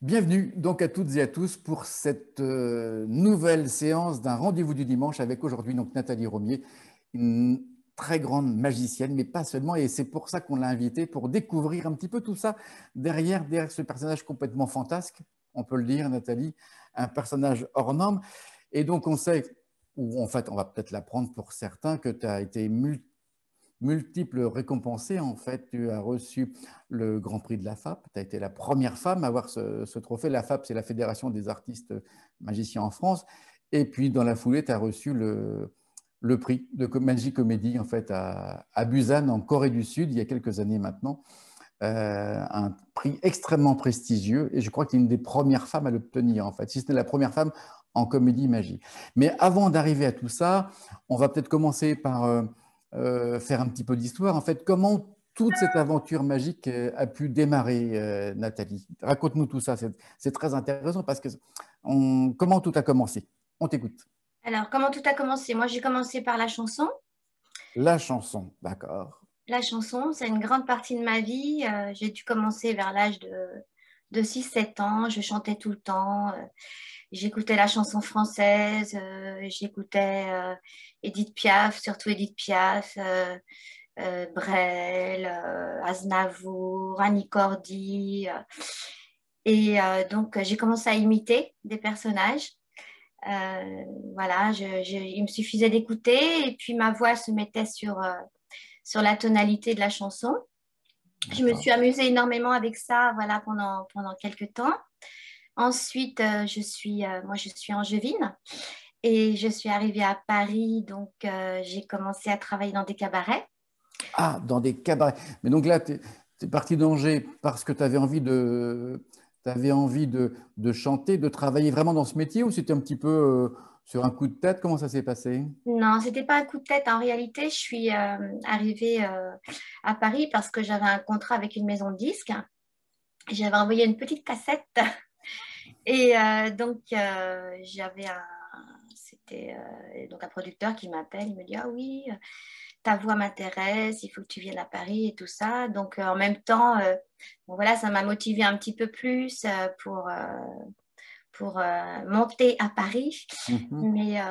Bienvenue donc à toutes et à tous pour cette nouvelle séance d'un rendez-vous du dimanche avec aujourd'hui donc Nathalie Romier, une très grande magicienne, mais pas seulement, et c'est pour ça qu'on l'a invitée, pour découvrir un petit peu tout ça derrière ce personnage complètement fantasque, on peut le dire Nathalie, un personnage hors norme. Et donc on sait, ou en fait on va peut-être l'apprendre pour certains, que tu as été multiples récompensés. En fait, tu as reçu le Grand Prix de la FAP. Tu as été la première femme à avoir ce trophée. La FAP, c'est la Fédération des artistes magiciens en France. Et puis, dans la foulée, tu as reçu le prix de Magic Comedy en fait, à Busan, en Corée du Sud, il y a quelques années maintenant. Un prix extrêmement prestigieux. Et je crois que tu es une des premières femmes à l'obtenir, en fait, si ce n'est la première femme en comédie magie. Mais avant d'arriver à tout ça, on va peut-être commencer par faire un petit peu d'histoire. En fait, comment toute cette aventure magique a pu démarrer, Nathalie? Raconte-nous tout ça, c'est très intéressant parce que comment tout a commencé? On t'écoute. Alors, comment tout a commencé? Moi, j'ai commencé par la chanson. La chanson, d'accord. La chanson, c'est une grande partie de ma vie. J'ai dû commencer vers l'âge de 6 7 ans. Je chantais tout le temps. J'écoutais la chanson française. J'écoutais Édith Piaf, surtout Édith Piaf, Brel, Aznavour, Annie Cordy. Donc, j'ai commencé à imiter des personnages. Voilà, il me suffisait d'écouter et puis ma voix se mettait sur la tonalité de la chanson. Je me suis amusée énormément avec ça, voilà, pendant quelques temps. Ensuite, moi, je suis angevine et je suis arrivée à Paris, donc j'ai commencé à travailler dans des cabarets. Ah, dans des cabarets. Mais donc là, tu es parti d'Angers parce que tu avais envie de chanter, de travailler vraiment dans ce métier, ou c'était un petit peu sur un coup de tête? Comment ça s'est passé? Non, c'était pas un coup de tête. En réalité, je suis arrivée à Paris parce que j'avais un contrat avec une maison de disques. J'avais envoyé une petite cassette et donc c'était donc un producteur qui m'appelle, il me dit ah oui, ta voix m'intéresse, il faut que tu viennes à Paris et tout ça. Donc en même temps, bon, voilà, ça m'a motivée un petit peu plus pour monter à Paris. Mhm. Mais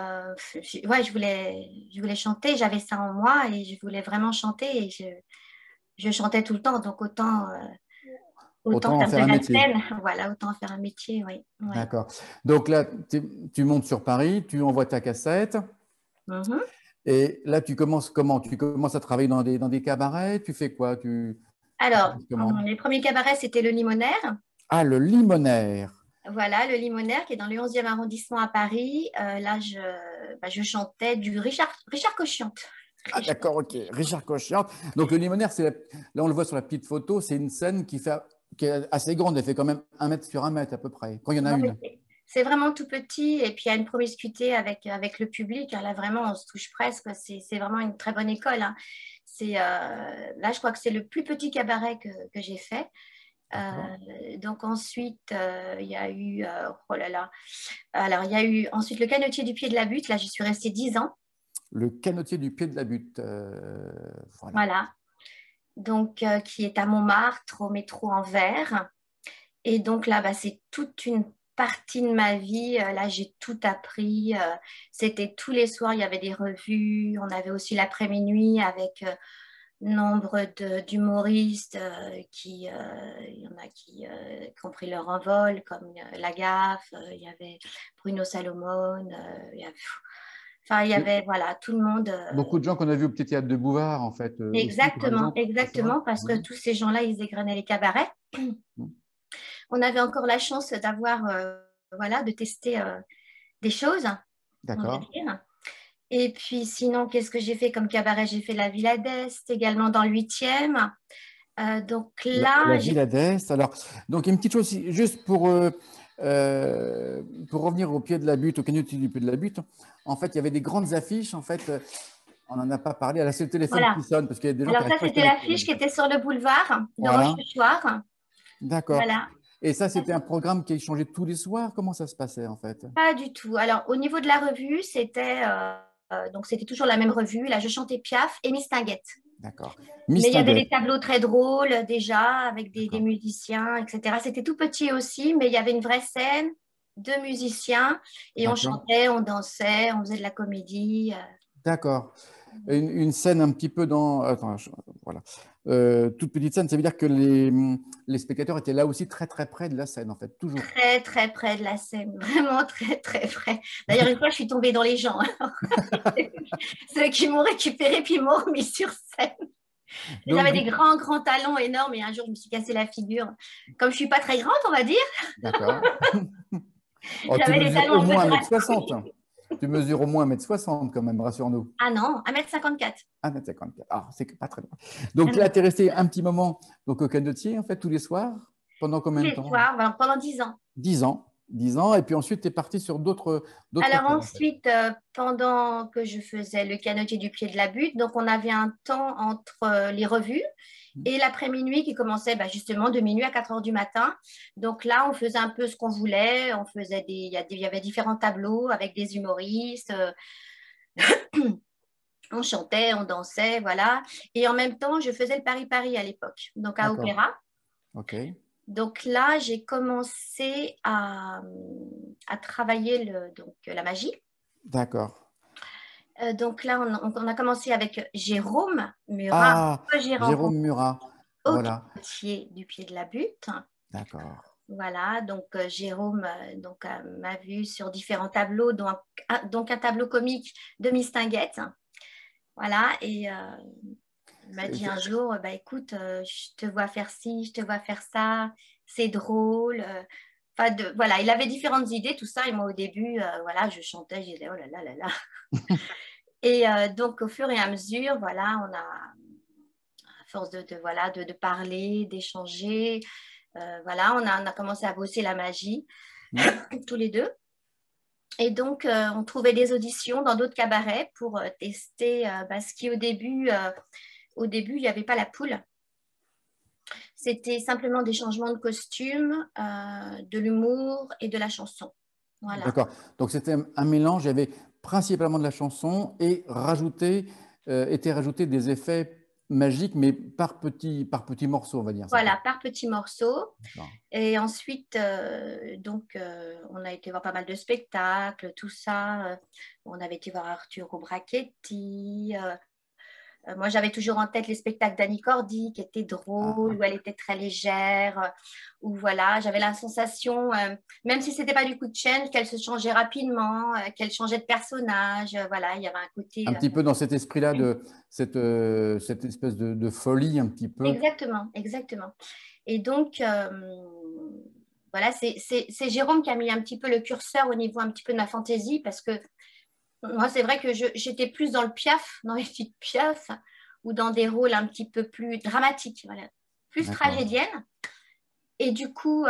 ouais, je voulais chanter, j'avais ça en moi et je voulais vraiment chanter et je chantais tout le temps, donc autant Autant en faire de faire un la métier. scène, voilà, autant faire un métier, oui. Ouais. D'accord. Donc là, tu montes sur Paris, tu envoies ta cassette, Mhm. et là, tu commences comment? Tu commences à travailler dans des cabarets, tu fais quoi? Tu Alors, commences comment? les premiers cabarets, c'était le Limonaire. Ah, le limonaire. Voilà, le Limonaire qui est dans le 11e arrondissement à Paris. Là, je chantais du Richard Cochiante. Ah, d'accord, ok. Richard Cochiant. Donc le limonaire, là, on le voit sur la petite photo, c'est une scène qui est assez grande, elle fait quand même 1 mètre sur 1 mètre à peu près, quand il y en a une. C'est vraiment tout petit et puis il y a une promiscuité avec le public. Là, vraiment, on se touche presque. C'est vraiment une très bonne école, hein. Là, je crois que c'est le plus petit cabaret que j'ai fait. D'accord. Donc ensuite, il y a eu, oh là là, alors il y a eu ensuite le Canotier du Pied de la Butte. Là, j'y suis restée 10 ans. Le canotier du pied de la butte. Voilà. Voilà. Donc, qui est à Montmartre, au métro Anvers. Et donc là, bah, c'est toute une partie de ma vie. Là, j'ai tout appris. C'était tous les soirs, il y avait des revues. On avait aussi l'après-minuit avec nombre d'humoristes il y en a qui ont pris leur envol, comme Lagaffe, il y avait Bruno Salomon, il y avait, voilà, tout le monde. Beaucoup de gens qu'on a vus au Petit Théâtre de Bouvard, en fait, aussi, par Exactement, exemple. Ah, c'est vrai? exactement, parce que Mhm. tous ces gens-là, ils égrenaient les cabarets. On avait encore la chance d'avoir, voilà, de tester des choses, on va D'accord. dire. Et puis sinon, qu'est-ce que j'ai fait comme cabaret? J'ai fait la Villa d'Est, également dans le 8e. Donc La là, Villa d'Est. Alors, donc, une petite chose, juste pour revenir au pied de la butte, au canotier du pied de la butte, en fait, il y avait des grandes affiches, en fait, on n'en a pas parlé. Là, c'est le téléphone qui voilà. sonne, parce qu'il y a des gens qui Alors ça, n'arrivent pas à se c'était connecter, là, l'affiche des qui fois. était sur le boulevard de Voilà, Rochechouart. d'accord. Voilà. Et ça, c'était un programme qui changeait tous les soirs? Comment ça se passait, en fait? Pas du tout. Alors, au niveau de la revue, donc c'était toujours la même revue. Là, je chantais Piaf et Mistinguett. D'accord. Mais Miss il y avait des Tinguette. tableaux très drôles déjà, avec des D'accord. musiciens, etc. C'était tout petit aussi, mais il y avait une vraie scène, deux musiciens, et on D'accord. chantait, on dansait, on faisait de la comédie. D'accord. Une scène un petit peu dans. Attends, voilà. Toute petite scène, ça veut dire que les spectateurs étaient là aussi très très près de la scène, en fait, toujours. Très, très près de la scène, vraiment très, très près. D'ailleurs, une fois, je suis tombée dans les gens. Ceux qui m'ont récupéré puis m'ont remis sur scène. Donc, J'avais du des coup, grands, grands talons énormes et un jour, je me suis cassé la figure. Comme je suis pas très grande, on va dire, d'accord. Oh, tu j'avais des mesures talons au un peu moins un mètre gratuits. soixante. Tu mesures au moins un mètre soixante quand même, rassure-nous. Ah non, 1,54 m. 1,54 m. Ah, c'est pas très loin. Ah Donc là, non. tu es resté un petit moment donc, au canotier, en fait, tous les soirs. Pendant Tous combien de les temps? soirs, voilà, pendant 10 ans. 10 ans. 10 ans. Et puis ensuite, tu es parti sur d'autres Alors terres, en fait. ensuite, pendant que je faisais le canotier du pied de la butte, donc on avait un temps entre les revues et l'après-minuit qui commençait justement de minuit à 4 heures du matin. Donc là, on faisait un peu ce qu'on voulait. On faisait il y avait différents tableaux avec des humoristes. On chantait, on dansait, voilà. Et en même temps, je faisais le Paris-Paris à l'époque, donc à D'accord. Opéra. OK. Donc là, j'ai commencé à travailler donc, la magie. D'accord. Donc là, on a commencé avec Jérôme Murat, Ah, que j'ai Jérôme rencontré Murat. au Voilà. quartier du Pied de la Butte. D'accord. Voilà, donc Jérôme donc, m'a vu sur différents tableaux, donc un tableau comique de Miss Tinguette. Voilà, et il m'a dit un jour, écoute, je te vois faire ci, je te vois faire ça, c'est drôle. Enfin, voilà, il avait différentes idées, tout ça. Et moi, au début, voilà, je chantais, je disais, oh là là là là. Et donc, au fur et à mesure, voilà, à force voilà, de parler, d'échanger, voilà, on a commencé à bosser la magie, Hmm. tous les deux. Et donc, on trouvait des auditions dans d'autres cabarets pour tester, ce qui au début, il n'y avait pas la poule. C'était simplement des changements de costume, de l'humour et de la chanson. Voilà. D'accord. Donc c'était un mélange. Il y avait principalement de la chanson et étaient rajoutés des effets magiques, mais par petits morceaux, on va dire. C'est ça. Voilà, par petits morceaux. D'accord. Et ensuite, donc, on a été voir pas mal de spectacles, tout ça. On avait été voir Arturo Brachetti. Moi, j'avais toujours en tête les spectacles d'Annie Cordy, qui étaient drôles, Ah, où elle était très légère, où voilà, j'avais la sensation, même si c'était pas du coup de chaîne, qu'elle se changeait rapidement, qu'elle changeait de personnage. Voilà, il y avait un un côté. petit peu dans cet esprit-là de cette espèce de folie, un petit peu. Exactement, exactement. Et donc, voilà, c'est Jérôme qui a mis un petit peu le curseur au niveau un petit peu de ma fantaisie, parce que moi, c'est vrai que j'étais plus dans le Piaf, dans les petites Piaf, ou dans des rôles un petit peu plus dramatiques, voilà, plus D'accord. tragédiennes. Et du coup,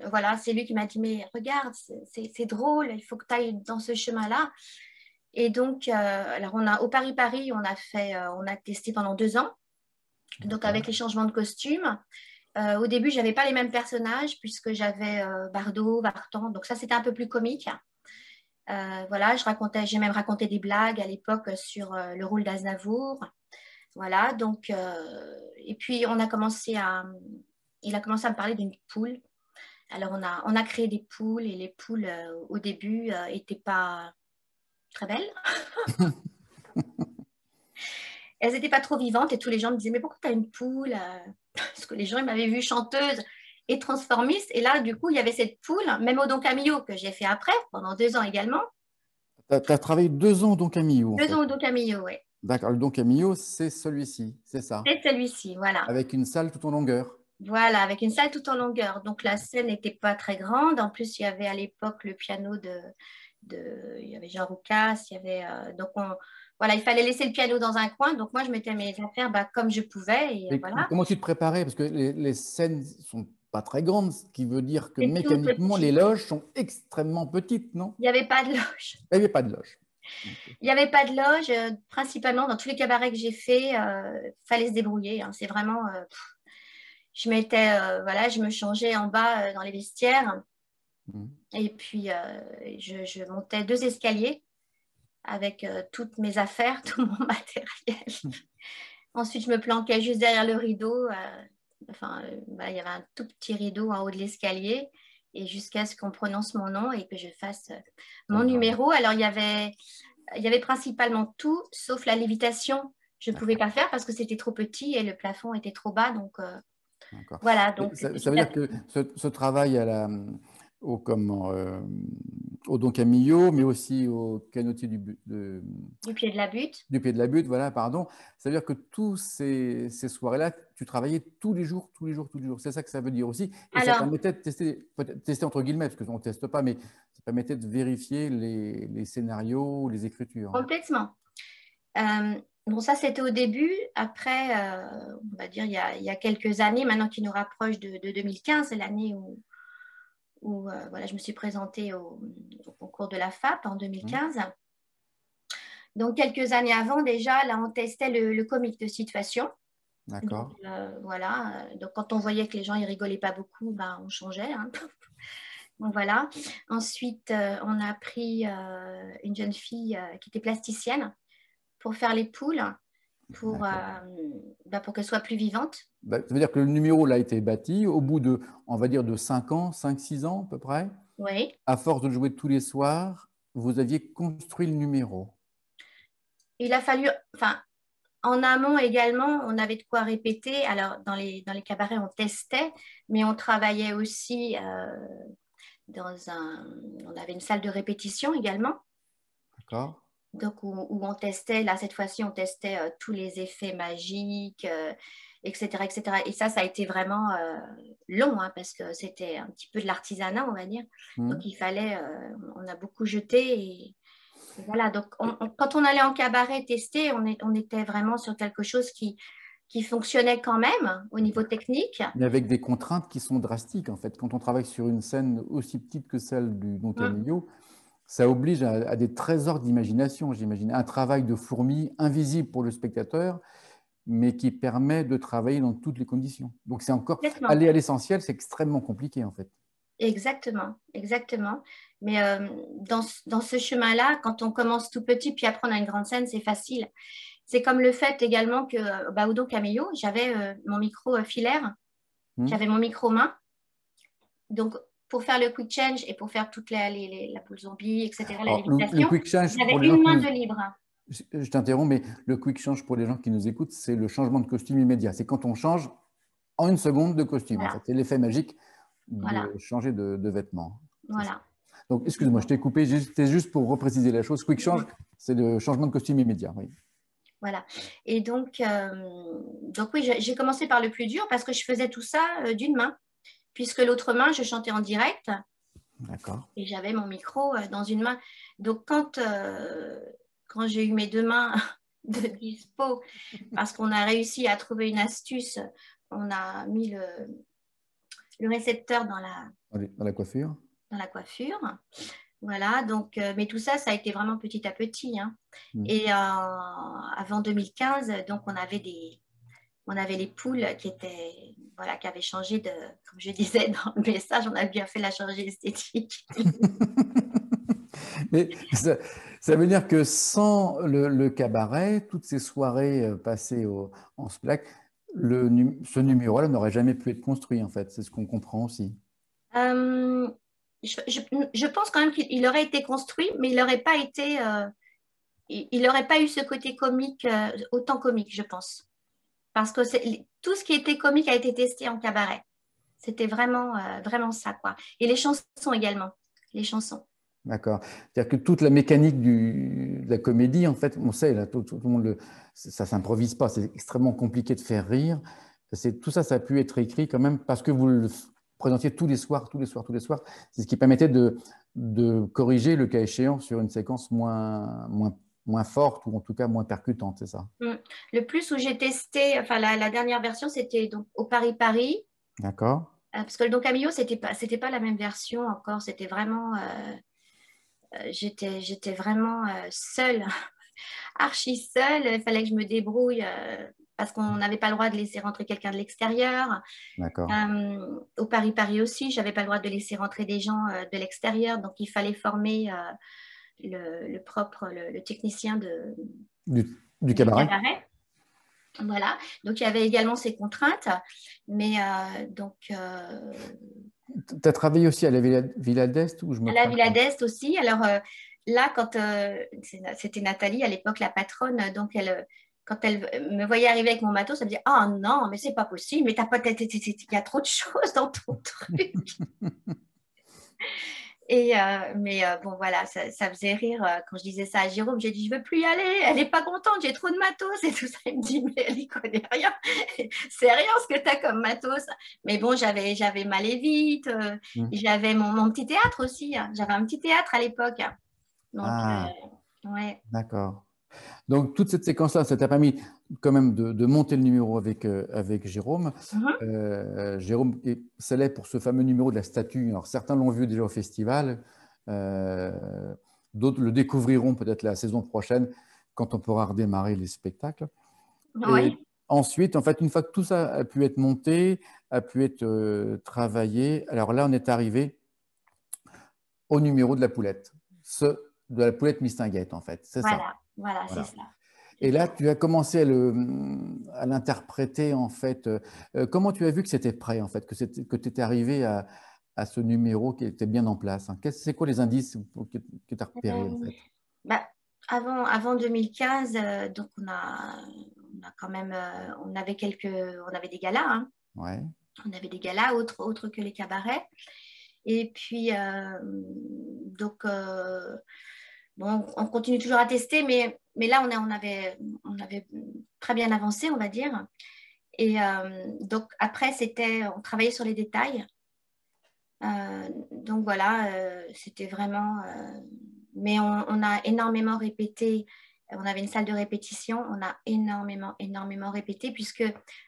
voilà, c'est lui qui m'a dit, mais regarde, c'est drôle, il faut que tu ailles dans ce chemin-là. Et donc, alors au Paris-Paris, on a testé pendant 2 ans, donc D'accord. avec les changements de costumes. Au début, je n'avais pas les mêmes personnages puisque j'avais Bardot, Vartan, donc ça c'était un peu plus comique. Voilà, j'ai même raconté des blagues à l'époque sur le rôle d'Aznavour. Voilà, donc, et puis il a commencé à me parler d'une poule. Alors on a créé des poules et les poules au début n'étaient pas très belles. Elles n'étaient pas trop vivantes et tous les gens me disaient, mais pourquoi tu as une poule? Parce que les gens ils m'avaient vue chanteuse et transformiste. Et là, du coup, il y avait cette poule, même au Don Camillo que j'ai fait après, pendant 2 ans également. Tu as travaillé 2 ans au Don Camillo, en 2 ans fait. au Don Camillo, oui. D'accord. Le Don Camillo, c'est celui-ci, c'est ça. C'est celui-ci, voilà. Avec une salle tout en longueur. Voilà, avec une salle tout en longueur. Donc la scène n'était pas très grande. En plus, il y avait à l'époque le piano il y avait Jean Roucas, il y avait voilà, il fallait laisser le piano dans un coin. Donc moi, je mettais mes affaires comme je pouvais et Et voilà. comment tu te préparais? Parce que les scènes sont pas très grandes, ce qui veut dire que C'est tout mécaniquement, les petit. loges sont extrêmement petites, non? Il n'y avait pas de loge. Il n'y avait pas de loge. Ok. Il n'y avait pas de loge. Principalement, dans tous les cabarets que j'ai fait, fallait se débrouiller, hein. C'est vraiment, voilà, je me changeais en bas dans les vestiaires. Mhm. Et puis, je montais 2 escaliers avec toutes mes affaires, tout mon matériel. Ensuite, je me planquais juste derrière le rideau. Il y avait un tout petit rideau en haut de l'escalier. Et jusqu'à ce qu'on prononce mon nom et que je fasse mon D'accord. numéro. Alors, il y avait principalement tout, sauf la lévitation. Je ne pouvais pas faire parce que c'était trop petit et le plafond était trop bas. Donc, D'accord. voilà. Et Donc, ça petit veut à dire que petit, ce travail au, comment, au Don Camillo, mais aussi au canotier du pied de la butte. du Pied de la Butte, voilà, pardon, ça veut dire que tous ces soirées-là, tu travaillais tous les jours, tous les jours, tous les jours. C'est ça que ça veut dire aussi. Et ça Alors, permettait de tester, peut-être tester entre guillemets, parce qu'on ne teste pas, mais ça permettait de vérifier les scénarios, les écritures. complètement. Bon, ça, c'était au début. Après, on va dire, il y a quelques années, maintenant qui nous rapproche de 2015, c'est l'année où voilà, je me suis présentée au concours de la FAP en Hum, 2015. Donc, quelques années avant, déjà, là, on testait le comique de situation. Donc, D'accord. voilà. Donc, quand on voyait que les gens, ils rigolaient pas beaucoup, ben, on changeait, hein. Donc, voilà. Ensuite, on a pris une jeune fille qui était plasticienne pour faire les poules, D'accord. pour qu'elles soient plus vivantes. Bah, ça veut dire que le numéro là, a été bâti au bout de, on va dire, de 5 ans, 5, 6 ans à peu près. Oui. À force de le jouer tous les soirs, vous aviez construit le numéro. Il a fallu, enfin, en amont également, on avait de quoi répéter. Alors, dans les cabarets, on testait, mais on travaillait aussi on avait une salle de répétition également. D'accord. Donc, où on testait, là, cette fois-ci, on testait tous les effets magiques, etc., etc. Et ça a été vraiment long, hein, parce que c'était un petit peu de l'artisanat, on va dire. Donc, Hum. il fallait, on a beaucoup jeté. Et voilà, donc quand on allait en cabaret tester, on était vraiment sur quelque chose qui fonctionnait quand même au niveau technique. Mais avec des contraintes qui sont drastiques, en fait. Quand on travaille sur une scène aussi petite que celle du Don Mm, Camillo, ça oblige à des trésors d'imagination, j'imagine. Un travail de fourmi invisible pour le spectateur, mais qui permet de travailler dans toutes les conditions. Donc, c'est encore complètement. aller à l'essentiel, c'est extrêmement compliqué, en fait. Exactement, exactement. Mais dans ce chemin-là, quand on commence tout petit, puis après on a une grande scène, c'est facile. C'est comme le fait également que au Don Camillo, j'avais mon micro filaire, Hum. j'avais mon micro main. Donc, pour faire le quick change et pour faire toute la poule zombie, etc., la Alors, le lévitation, quick change, j'avais pour les gens une qui main nous... de libre. Je t'interromps, mais le quick change, pour les gens qui nous écoutent, c'est le changement de costume immédiat. C'est quand on change en une seconde de costume, en fait. Voilà, C'est l'effet magique de voilà, changer de vêtements. C'est ça. voilà. Donc, excuse-moi, je t'ai coupé. C'était juste pour repréciser la chose. Quick change, Mhm. c'est le changement de costume immédiat. Oui. Voilà. Et donc oui, j'ai commencé par le plus dur parce que je faisais tout ça d'une main, puisque l'autre main, je chantais en direct D'accord. et j'avais mon micro dans une main. Donc quand j'ai eu mes deux mains de dispo, parce qu'on a réussi à trouver une astuce, on a mis le récepteur Dans la coiffure. dans la coiffure. Voilà, donc, mais tout ça, ça a été vraiment petit à petit, hein. Hmm. Et avant 2015, donc on avait les poules qui étaient, voilà, qui avaient changé de, comme je disais dans le message, on a bien fait la chirurgie esthétique. Mais ça veut dire que sans le cabaret, toutes ces soirées passées en spectacle, ce numéro-là n'aurait jamais pu être construit, en fait. C'est ce qu'on comprend aussi. Euh, je pense quand même qu'il aurait été construit, mais il n'aurait pas été, il n'aurait pas eu ce côté comique, autant comique, je pense. Parce que tout ce qui était comique a été testé en cabaret. C'était vraiment, vraiment ça, quoi. Et les chansons également. Les chansons. D'accord. C'est-à-dire que toute la mécanique de la comédie, en fait, on sait, là, tout le monde ça s'improvise pas. C'est extrêmement compliqué de faire rire. Tout ça, ça a pu être écrit quand même parce que vous le présentiez tous les soirs, tous les soirs, tous les soirs. C'est ce qui permettait de corriger le cas échéant sur une séquence moins forte ou en tout cas moins percutante, c'est ça? Mm. Le plus où j'ai testé, enfin la dernière version, c'était donc au Paris-Paris. D'accord. Parce que le Don Camillo, c'était pas la même version encore. C'était vraiment, j'étais vraiment seule, archi seule. Il fallait que je me débrouille parce qu'on n'avait pas le droit de laisser rentrer quelqu'un de l'extérieur. D'accord. Au Paris-Paris aussi, j'avais pas le droit de laisser rentrer des gens de l'extérieur. Donc, il fallait former le technicien Du, du du cabaret? cabaret. Voilà, donc il y avait également ces contraintes, mais donc Tu as travaillé aussi à la Villa d'Est ou je me à la trompe? Villa d'Est aussi. Alors là, quand c'était Nathalie à l'époque, la patronne, donc quand elle me voyait arriver avec mon matos, elle me disait: «Oh non, mais c'est pas possible, mais t'as pas, il y a trop de choses dans ton truc.» Mais bon, voilà, ça faisait rire quand je disais ça à Jérôme. J'ai dit: «Je veux plus y aller, elle est pas contente, j'ai trop de matos et tout ça.» Il me dit: «Mais elle y connaît rien, c'est rien ce que tu as comme matos.» Mais bon, j'avais mal et vite, Hmm. j'avais mon petit théâtre aussi, hein. J'avais un petit théâtre à l'époque. Donc, Ah, ouais. d'accord. Donc, toute cette séquence-là, ça t'a permis quand même de monter le numéro avec Jérôme. Mhm. Jérôme est célèbre pour ce fameux numéro de la statue. Alors, certains l'ont vu déjà au festival. Euh, D'autres le découvriront peut-être la saison prochaine quand on pourra redémarrer les spectacles. Et Oui, ensuite, en fait, une fois que tout ça a pu être monté, a pu être travaillé, alors là, on est arrivé au numéro de la poulette. De la poulette mistinguette, en fait. C'est ça. voilà, c'est Voilà. ça. Et C'est là, ça. tu as commencé à l'interpréter, en fait. Comment tu as vu que c'était prêt, en fait, que tu étais arrivé à ce numéro qui était bien en place, hein? C'est quoi les indices que tu as repérés, en Euh, fait? bah, avant 2015, donc on a quand même, on avait des galas, hein. Ouais. On avait des galas autres que les cabarets. Et puis, donc, bon, on continue toujours à tester, mais là, on avait très bien avancé, on va dire. Et donc, après, on travaillait sur les détails. Donc, voilà, c'était vraiment. Mais on a énormément répété. On avait une salle de répétition. On a énormément répété, puisque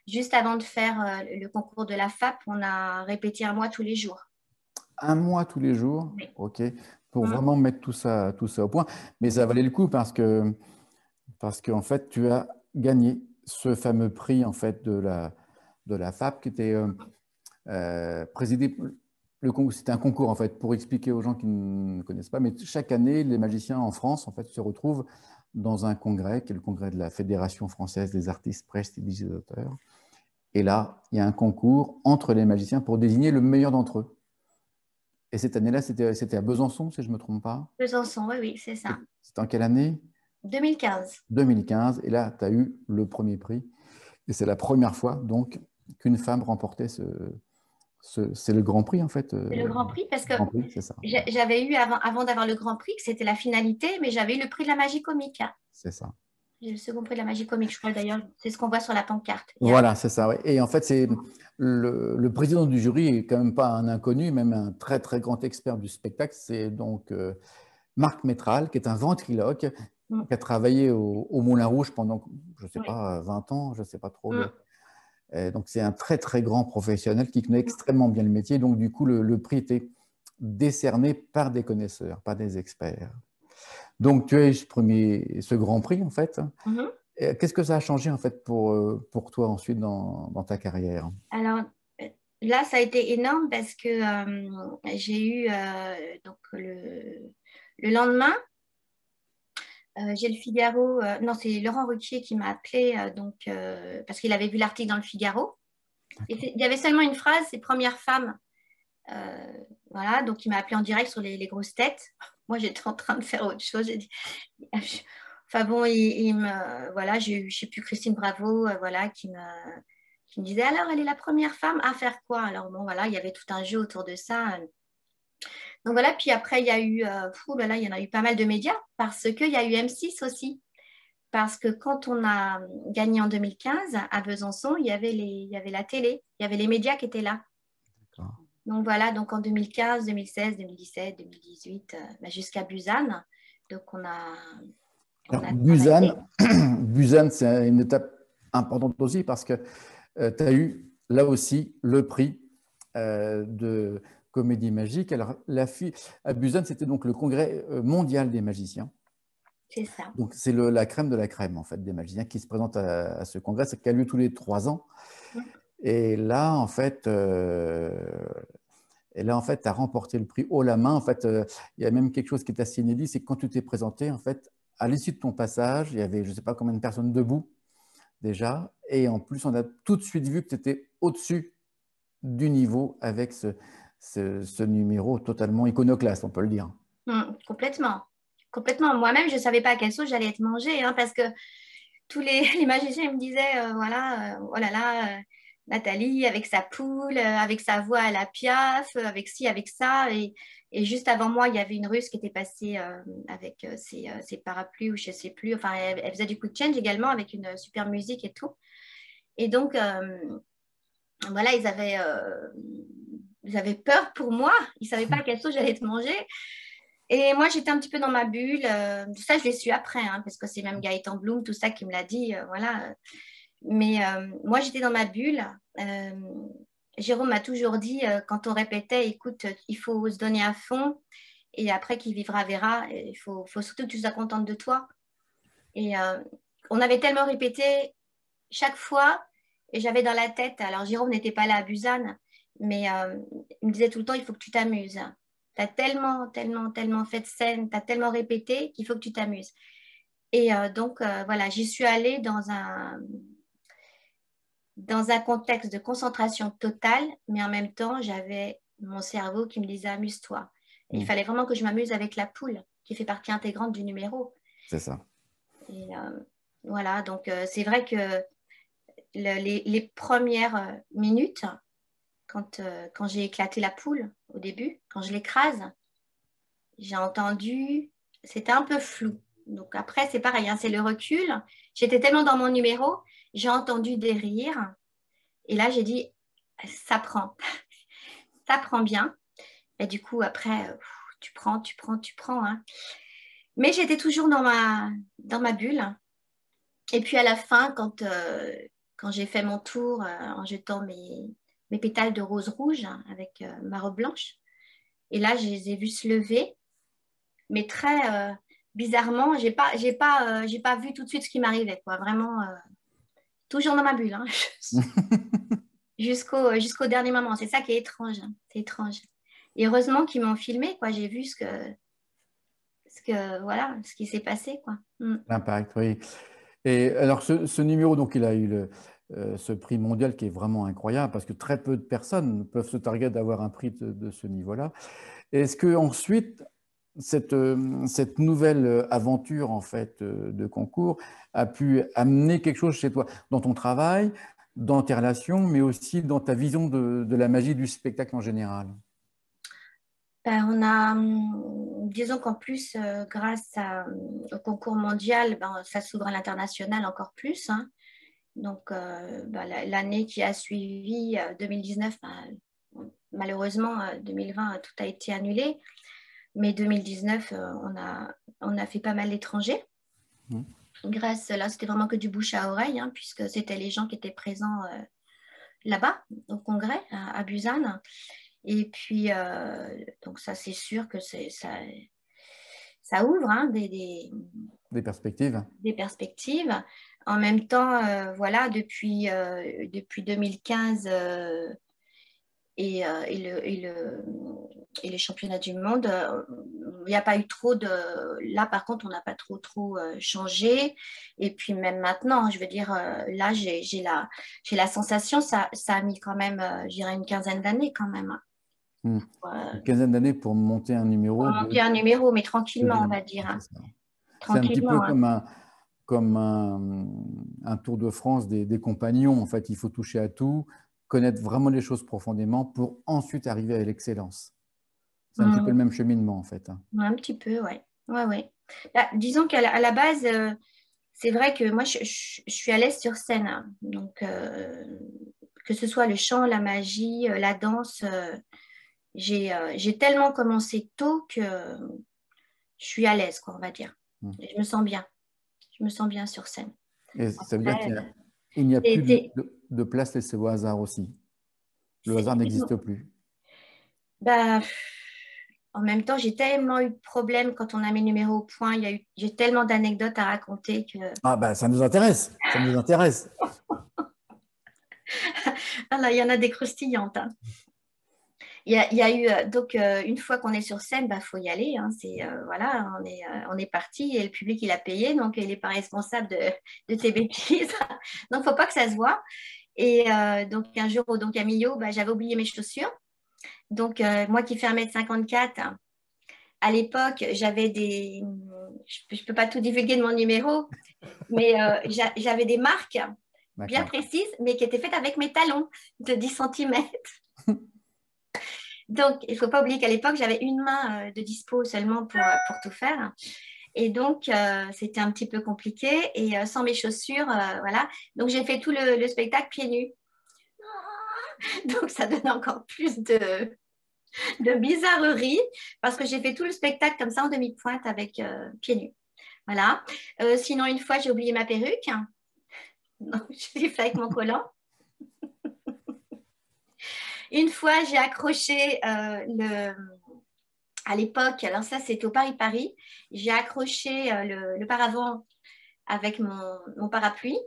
juste avant de faire le concours de la FAP, on a répété un mois tous les jours. Un mois tous les jours, Oui. OK, pour Mm. vraiment mettre tout ça au point. Mais ça valait le coup parce qu'en fait, tu as gagné ce fameux prix, en fait, de la FAP qui était présidé. C'était un concours, en fait, pour expliquer aux gens qui ne connaissent pas. Mais chaque année, les magiciens en France, en fait, se retrouvent dans un congrès, qui est le congrès de la Fédération française des artistes prestidigitateurs. Et là, il y a un concours entre les magiciens pour désigner le meilleur d'entre eux. Et cette année-là, c'était à Besançon, si je ne me trompe pas. Besançon, oui, oui, c'est ça. C'était en quelle année? 2015. 2015. Et là, tu as eu le premier prix. Et c'est la première fois, donc, qu'une femme remportait c'est le Grand Prix, en fait. C'est le Grand Prix parce que Grand Prix, c'est ça. Ouais, j'avais eu avant d'avoir le Grand Prix, que c'était la finalité, mais j'avais eu le prix de la magie comique. c'est ça. J'ai le second prix de la magie comique, je crois d'ailleurs. C'est ce qu'on voit sur la pancarte. Voilà, c'est ça. Ouais. Et en fait, c'est le président du jury est quand même pas un inconnu, même un très très grand expert du spectacle. C'est donc Marc Métral, qui est un ventriloque, Mm. qui a travaillé au Moulin Rouge pendant, je ne sais Oui. pas, 20 ans, je ne sais pas trop. Mm. Donc, c'est un très, très grand professionnel qui connaît extrêmement bien le métier. Donc, du coup, le prix était décerné par des connaisseurs, par des experts. Donc, tu as eu ce grand prix, en fait. Mhm. Qu'est-ce que ça a changé, en fait, pour toi ensuite dans ta carrière? Alors euh, là, ça a été énorme parce que j'ai eu donc le lendemain, j'ai le Figaro. Non, c'est Laurent Ruquier qui m'a appelé parce qu'il avait vu l'article dans le Figaro. Et il y avait seulement une phrase, c'est première femme. Euh, voilà, donc il m'a appelé en direct sur les grosses têtes. Moi, j'étais en train de faire autre chose. J'ai dit... Enfin bon, voilà, je sais plus, Christine Bravo, voilà, qui me disait, alors, elle est la première femme à faire quoi? Alors bon, voilà, il y avait tout un jeu autour de ça. Donc voilà, puis après, il y a eu, là, là, il y en a eu pas mal de médias parce qu'il y a eu M6 aussi. Parce que quand on a gagné en 2015 à Besançon, il y avait la télé, il y avait les médias qui étaient là. Donc voilà, donc en 2015, 2016, 2017, 2018, jusqu'à Busan. Donc on Alors, a travaillé. Busan, c'est une étape importante aussi parce que tu as eu là aussi le prix de comédie magique. Alors, à Busan, c'était donc le congrès mondial des magiciens. C'est ça. Donc, c'est la crème de la crème, en fait, des magiciens qui se présentent à ce congrès. C'est qui a lieu tous les 3 ans. Et là, en fait, tu as remporté le prix haut la main. En fait, il y a même quelque chose qui est assez inédit, c'est que quand tu t'es présenté, en fait, à l'issue de ton passage, il y avait je ne sais pas combien de personnes debout déjà. Et en plus, on a tout de suite vu que tu étais au-dessus du niveau avec ce numéro totalement iconoclaste, on peut le dire. Complètement. Complètement. Moi-même, je ne savais pas à quelle sauce j'allais être mangée, hein, parce que tous les magiciens me disaient, voilà, oh là là, Nathalie avec sa poule, avec sa voix à la Piaf, avec ci, avec ça. Et juste avant moi, il y avait une Russe qui était passée avec ses parapluies ou je ne sais plus. Enfin, elle faisait du quick change également avec une super musique et tout. Et donc, voilà, ils avaient peur pour moi. Ils ne savaient pas à quelle sauce j'allais être mangée. Et moi, j'étais un petit peu dans ma bulle. Ça, je l'ai su après, hein, parce que c'est même Gaëtan Bloom, tout ça, qui me l'a dit. Voilà. Mais moi, j'étais dans ma bulle. Jérôme m'a toujours dit, quand on répétait, écoute, il faut se donner à fond. Et après, qui vivra, verra. Il faut surtout que tu sois contente de toi. Et on avait tellement répété chaque fois. Et j'avais dans la tête, alors Jérôme n'était pas là à Busan, mais il me disait tout le temps, il faut que tu t'amuses. Tu as tellement, tellement, tellement fait de scène, tu as tellement répété qu'il faut que tu t'amuses. Et donc, voilà, j'y suis allée dans un contexte de concentration totale, mais en même temps, j'avais mon cerveau qui me disait amuse-toi. Et il fallait vraiment que je m'amuse avec la poule, qui fait partie intégrante du numéro. C'est ça. Et voilà, donc c'est vrai que les premières minutes, quand j'ai éclaté la poule au début, quand je l'écrase, j'ai entendu, c'était un peu flou. Donc après, c'est pareil, hein, c'est le recul. J'étais tellement dans mon numéro, j'ai entendu des rires. Et là, j'ai dit, ça prend, ça prend bien. Et du coup, après, tu prends, tu prends, tu prends. Hein. Mais j'étais toujours dans ma bulle. Et puis à la fin, quand j'ai fait mon tour en jetant mes pétales de rose rouge hein, avec ma robe blanche, et là, je les ai vus se lever, mais très bizarrement, j'ai pas vu tout de suite ce qui m'arrivait, quoi. Vraiment, toujours dans ma bulle, hein, jusqu'au dernier moment. C'est ça qui est étrange, hein. C'est étrange. Et heureusement qu'ils m'ont filmé, quoi. J'ai vu voilà, ce qui s'est passé, quoi. L'impact, oui. Et alors, ce numéro, donc, il a eu ce prix mondial qui est vraiment incroyable parce que très peu de personnes peuvent se targuer d'avoir un prix de ce niveau-là. Est-ce que ensuite, cette nouvelle aventure en fait de concours a pu amener quelque chose chez toi, dans ton travail, dans tes relations, mais aussi dans ta vision de la magie du spectacle en général? Disons qu'en plus, grâce au concours mondial, ça s'ouvre à l'international encore plus. Hein. Donc, l'année qui a suivi, 2019, malheureusement, 2020, tout a été annulé. Mais 2019, on a fait pas mal d'étrangers. Là, c'était vraiment que du bouche à oreille, hein, puisque c'était les gens qui étaient présents là-bas, au congrès, à Busan. Et puis, donc ça, c'est sûr que ça ouvre hein, Des perspectives. Des perspectives. En même temps, voilà, depuis 2015 et les championnats du monde, il n'y a pas eu trop de... Là, par contre, on n'a pas trop changé. Et puis même maintenant, je veux dire, là, j'ai la sensation, ça a mis quand même, je dirais, une quinzaine d'années quand même. Une quinzaine d'années pour monter un numéro. Pour monter un numéro, mais tranquillement, on va dire. Hein. C'est un petit peu Tranquillement. comme un Tour de France des compagnons. En fait, il faut toucher à tout, connaître vraiment les choses profondément pour ensuite arriver à l'excellence. C'est un petit peu le même cheminement, en fait. Un petit peu, ouais. Ouais. Là, disons qu'à la base, c'est vrai que moi, je suis à l'aise sur scène. Hein. Donc, que ce soit le chant, la magie, la danse, j'ai tellement commencé tôt que je suis à l'aise, quoi, on va dire. Et je me sens bien. Je me sens bien sur scène. Et ça veut dire qu'il n'y a plus de place laissée au hasard aussi. Le hasard n'existe plus. En même temps, j'ai tellement eu de problèmes quand on a mes numéros au point. J'ai tellement d'anecdotes à raconter que... Ah ça nous intéresse. Ça nous intéresse. Ah là, il y en a des croustillantes. Hein. Il y a eu, donc, une fois qu'on est sur scène, bah, faut y aller. Hein, voilà, on est parti et le public, il a payé, donc il n'est pas responsable de tes bêtises. Donc, faut pas que ça se voit. Et donc, un jour donc, à Millau, bah, j'avais oublié mes chaussures. Donc, moi qui fais 1,54 m, à l'époque, j'avais des. Je ne peux pas tout divulguer de mon numéro, mais j'avais des marques bien D'accord. précises, mais qui étaient faites avec mes talons de 10 centimètres. Donc, il ne faut pas oublier qu'à l'époque, j'avais une main de dispo seulement pour tout faire. Et donc, c'était un petit peu compliqué. Et sans mes chaussures, voilà. Donc, j'ai fait tout le spectacle pieds nus. Donc, ça donne encore plus de bizarrerie parce que j'ai fait tout le spectacle comme ça en demi-pointe avec pieds nus. Voilà. Sinon, une fois, j'ai oublié ma perruque. Donc, je l'ai fait avec mon collant. Une fois, j'ai accroché à l'époque, alors ça, c'était au Paris-Paris, j'ai accroché le paravent avec mon parapluie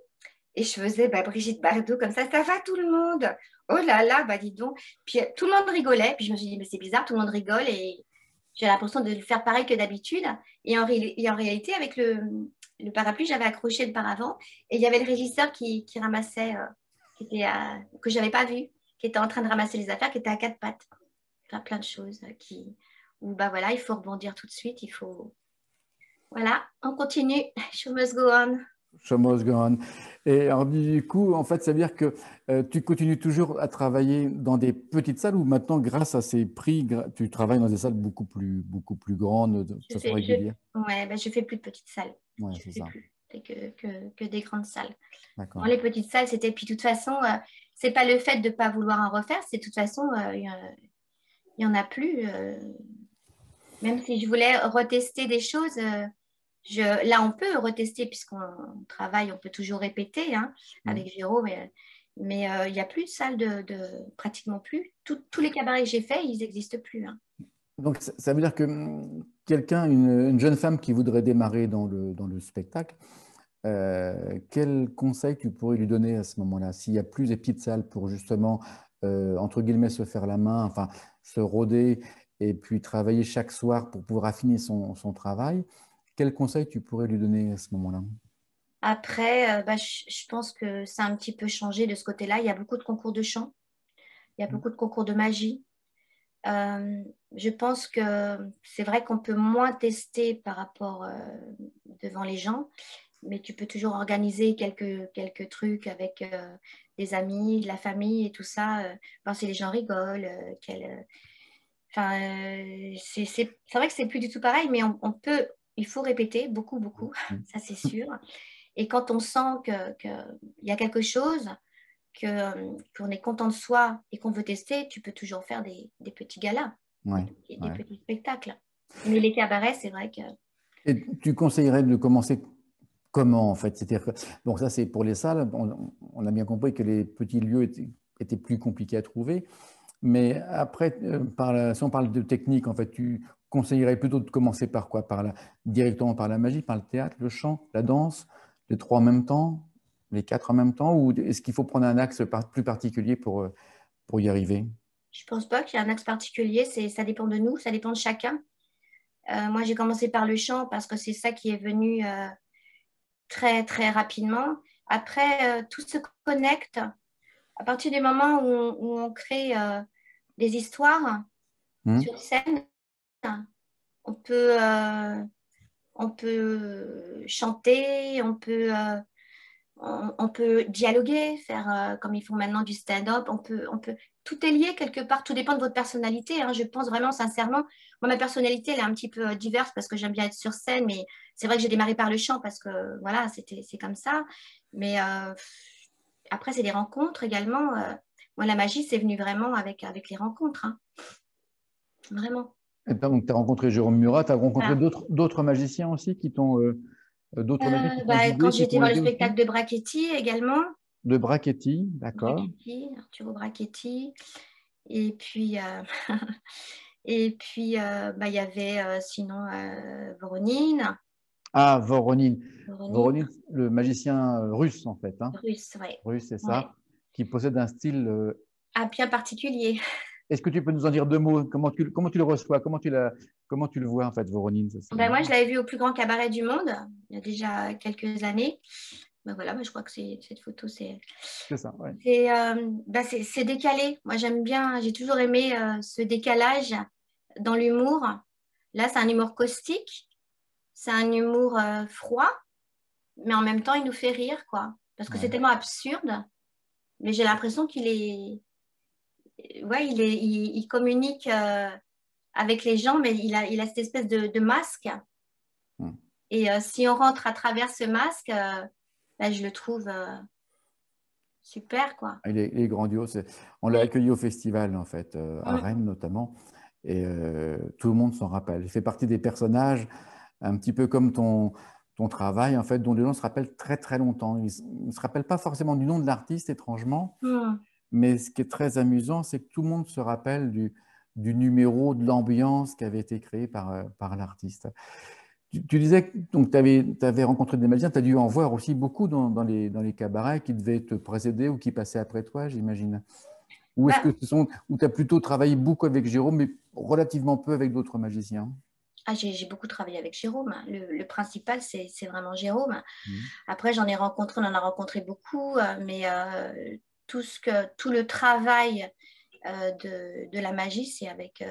et je faisais bah, Brigitte Bardot comme ça va tout le monde? Oh là là, bah dis donc. Puis tout le monde rigolait, puis je me suis dit, mais c'est bizarre, tout le monde rigole et j'ai l'impression de le faire pareil que d'habitude. Et en réalité, avec le parapluie, j'avais accroché le paravent et il y avait le régisseur qui ramassait, que je n'avais pas vu, qui était en train de ramasser les affaires, qui était à quatre pattes. Enfin, plein de choses où bah voilà, il faut rebondir tout de suite, il faut. Voilà, on continue. Show must go on. Show must go on. Et alors, du coup, en fait, ça veut dire que tu continues toujours à travailler dans des petites salles ou maintenant, grâce à ces prix, tu travailles dans des salles beaucoup plus grandes, de façon régulière? Ouais, bah, je fais plus de petites salles. Ouais, Je c'est fais ça. plus. C'est que des grandes salles. Bon, D'accord. les petites salles, c'était. Puis, de toute façon, c'est pas le fait de ne pas vouloir en refaire, c'est de toute façon, il y en a plus. Même si je voulais retester des choses, là, on peut retester puisqu'on travaille, on peut toujours répéter hein, Mm. avec Véro, mais il n'y a plus de salle pratiquement plus. Tous les cabarets que j'ai faits, ils n'existent plus. Hein. Donc, ça veut dire que quelqu'un, une jeune femme qui voudrait démarrer dans le spectacle, quel conseil tu pourrais lui donner à ce moment-là? S'il n'y a plus des petites salles pour justement, entre guillemets, se faire la main, enfin, se rôder et puis travailler chaque soir pour pouvoir affiner son travail, quel conseil tu pourrais lui donner à ce moment-là? Après, bah, je pense que ça a un petit peu changé de ce côté-là. Il y a beaucoup de concours de chant, il y a beaucoup de concours de magie. Euh, je pense que c'est vrai qu'on peut moins tester par rapport devant les gens, mais tu peux toujours organiser quelques trucs avec des amis, de la famille et tout ça, voir si les gens rigolent. Enfin, c'est vrai que c'est plus du tout pareil, mais il faut répéter beaucoup, beaucoup, ça c'est sûr. Et quand on sent qu'il y a quelque chose, qu'on est content de soi et qu'on veut tester, tu peux toujours faire des petits galas, Ouais, des ouais. petits spectacles. Mais les cabarets, c'est vrai que Et tu conseillerais de commencer comment, en fait? C'est-à-dire que, bon, ça, c'est pour les salles. On a bien compris que les petits lieux étaient plus compliqués à trouver. Mais après, si on parle de technique, en fait, tu conseillerais plutôt de commencer par quoi? Directement par la magie, par le théâtre, le chant, la danse, les trois en même temps, les quatre en même temps? Ou est-ce qu'il faut prendre un axe plus particulier pour y arriver? je pense pas qu'il y a un axe particulier. Ça dépend de nous, ça dépend de chacun. Moi, j'ai commencé par le chant parce que c'est ça qui est venu très, très rapidement. Après, tout se connecte. À partir du moment où on crée des histoires Hmm. sur scène, on peut, euh, on peut chanter, on peut dialoguer, faire comme ils font maintenant du stand-up. Tout est lié quelque part. Tout dépend de votre personnalité. Hein. Je pense vraiment sincèrement. Moi, ma personnalité, elle est un petit peu diverse parce que j'aime bien être sur scène, mais c'est vrai que j'ai démarré par le chant parce que voilà, c'est comme ça. Mais après, c'est des rencontres également. Moi, la magie, c'est venu vraiment avec les rencontres. Hein. Vraiment. Et donc, tu as rencontré Jérôme Murat, tu as rencontré Voilà. d'autres magiciens aussi qui t'ont, d'autres métiers qui t'ont Quand guidé, qui j'étais t'ont voir le aidé spectacle aussi? de Brachetti également, De Brachetti, d'accord. Arturo Brachetti. Et puis, et puis bah, il y avait sinon Voronine, Ah, Voronin. Voronine, Voronin, le magicien russe, en fait, hein. russe, ouais. Russe, c'est ça, Ouais. qui possède un style Ah, bien particulier. Est-ce que tu peux nous en dire deux mots? Comment tu le reçois? Comment tu le vois, en fait, Voronine? Ben, moi, je l'avais vu au plus grand cabaret du monde, il y a déjà quelques années. Ben voilà, ben, je crois que cette photo, C'est ça, ouais. c'est décalé. Moi, j'aime bien, j'ai toujours aimé ce décalage dans l'humour. Là, c'est un humour caustique, c'est un humour froid, mais en même temps, il nous fait rire, quoi. Parce que c'est Ouais. tellement absurde, mais j'ai l'impression qu'il est, ouais, il communique avec les gens, mais il a cette espèce de masque. Hmm. Et si on rentre à travers ce masque, ben, je le trouve super, quoi. Il est grandiose. On l'a accueilli au festival, en fait, à Mm. Rennes notamment, et tout le monde s'en rappelle. Il fait partie des personnages, un petit peu comme ton travail, en fait, dont les gens se rappellent très, très longtemps. Ils ne se rappellent pas forcément du nom de l'artiste, étrangement, Mm. mais ce qui est très amusant, c'est que tout le monde se rappelle du numéro, de l'ambiance qui avait été créée par l'artiste. Tu disais que tu avais rencontré des magiciens, tu as dû en voir aussi beaucoup dans les cabarets qui devaient te précéder ou qui passaient après toi, j'imagine. Ou est-ce que Bah, où tu as plutôt travaillé beaucoup avec Jérôme, mais relativement peu avec d'autres magiciens? j'ai beaucoup travaillé avec Jérôme. Le principal, c'est vraiment Jérôme. Mhm. Après, on en a rencontré beaucoup, mais tout le travail de la magie, c'est avec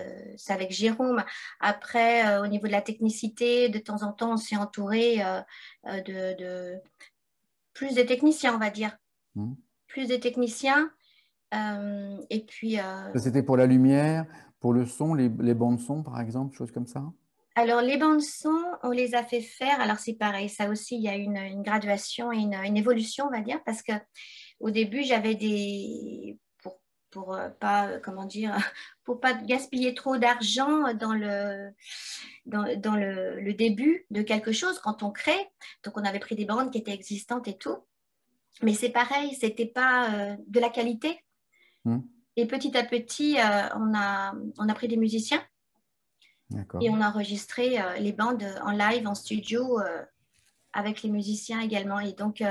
Jérôme. Après, au niveau de la technicité, de temps en temps, on s'est entouré de plus des techniciens, on va dire. Mhm. Plus des techniciens. Et puis, Ça, c'était pour la lumière, pour le son, les bandes son, par exemple, choses comme ça? alors, les bandes son, on les a fait faire. Alors, c'est pareil, ça aussi, il y a une graduation et une évolution, on va dire, parce que au début, j'avais pour pas, comment dire, pour pas gaspiller trop d'argent dans le début de quelque chose, quand on crée. Donc, on avait pris des bandes qui étaient existantes et tout. Mais c'est pareil, c'était pas de la qualité. Mhm. Et petit à petit, on a pris des musiciens et D'accord. on a enregistré les bandes en live, en studio, avec les musiciens également. Et donc,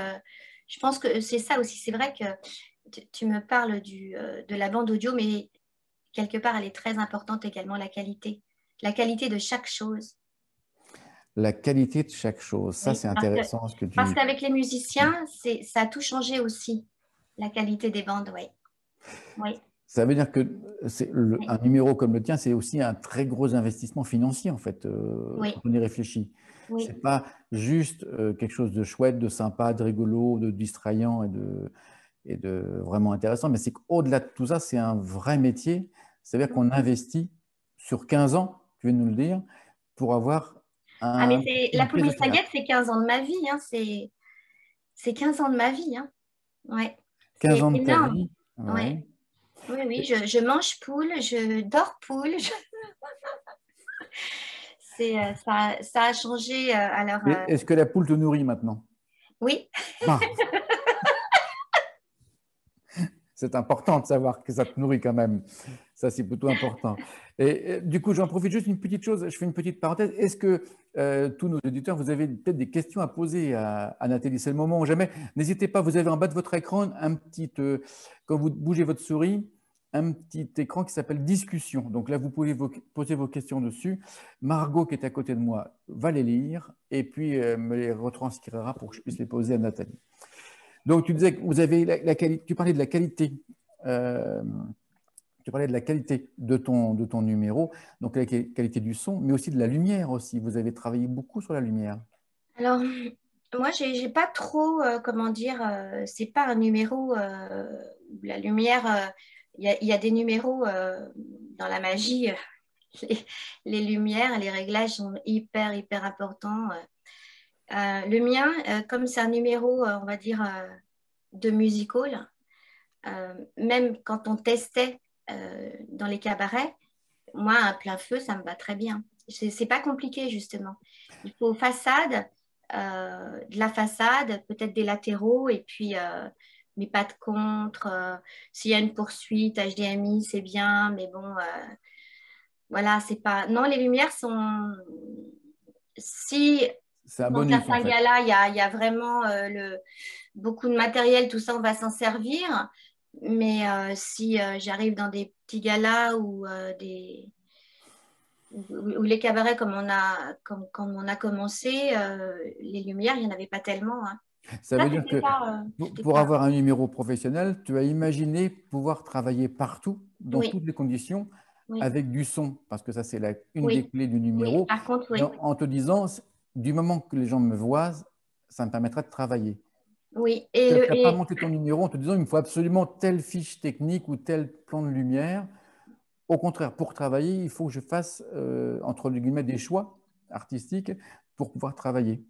je pense que c'est ça aussi. C'est vrai que tu me parles de la bande audio, mais quelque part, elle est très importante également, la qualité. La qualité de chaque chose. La qualité de chaque chose, ça, Oui, c'est intéressant ce que parce tu... qu'avec les musiciens, ça a tout changé aussi, la qualité des bandes, oui. Oui, Ça veut dire que oui, un numéro comme le tien, c'est aussi un très gros investissement financier, en fait, oui, quand on y réfléchit. oui. C'est pas juste quelque chose de chouette, de sympa, de rigolo, de distrayant et de vraiment intéressant, mais c'est qu'au-delà de tout ça, c'est un vrai métier. C'est-à-dire qu'on investit sur 15 ans, tu viens de nous le dire, pour avoir Ah, mais la une poule pièce de mystérieuse, théâtre. c'est 15 ans de ma vie, hein. C'est 15 ans de ma vie, hein. Ouais. 15 C'est ans de ta énorme. vie, Ouais. ouais. Oui, oui, je mange poule, je dors poule. Ça a changé. Est-ce que la poule te nourrit maintenant? Oui. Bah, c'est important de savoir que ça te nourrit quand même. Ça, c'est plutôt important. Et du coup, j'en profite juste une petite chose, je fais une petite parenthèse. Est-ce que tous nos auditeurs, vous avez peut-être des questions à poser à Nathalie? C'est le moment ou jamais. N'hésitez pas, vous avez en bas de votre écran quand vous bougez votre souris, un petit écran qui s'appelle discussion. Donc là, vous pouvez poser vos questions dessus. Margot, qui est à côté de moi, va les lire et puis me les retranscrira pour que je puisse les poser à Nathalie. Donc, tu disais que vous avez tu parlais de la qualité. euh, Tu parlais de la qualité de ton numéro, donc la qualité du son, mais aussi de la lumière aussi. Vous avez travaillé beaucoup sur la lumière. Alors, moi, j'ai pas trop, comment dire, c'est pas un numéro où la lumière. Il y a des numéros dans la magie. Les, les lumières, les réglages sont hyper importants. Le mien, comme c'est un numéro, on va dire, de music hall, même quand on testait dans les cabarets, moi, un plein feu, ça me va très bien. C'est pas compliqué, justement. Il faut de la façade, peut-être des latéraux, et puis, mais pas de contre. S'il y a une poursuite, HDMI, c'est bien, mais bon, voilà, c'est pas. Non, les lumières sont. Si C'est un dans bonus en certains fait. galas, il y a vraiment beaucoup de matériel, tout ça, on va s'en servir. Mais si j'arrive dans des petits galas ou les cabarets comme on a commencé, les lumières, il n'y en avait pas tellement, hein. Ça Ça, veut dire que c'était pour pas. avoir un numéro professionnel, tu as imaginé pouvoir travailler partout, dans Oui, toutes les conditions, oui, avec du son, parce que ça, c'est une des oui, clés du oui. numéro, Par contre, oui. en te disant, du moment que les gens me voient, ça me permettra de travailler. Oui. Tu n'as pas monté ton numéro en te disant, il me faut absolument telle fiche technique ou tel plan de lumière. Au contraire, pour travailler, il faut que je fasse, entre guillemets, des choix artistiques pour pouvoir travailler.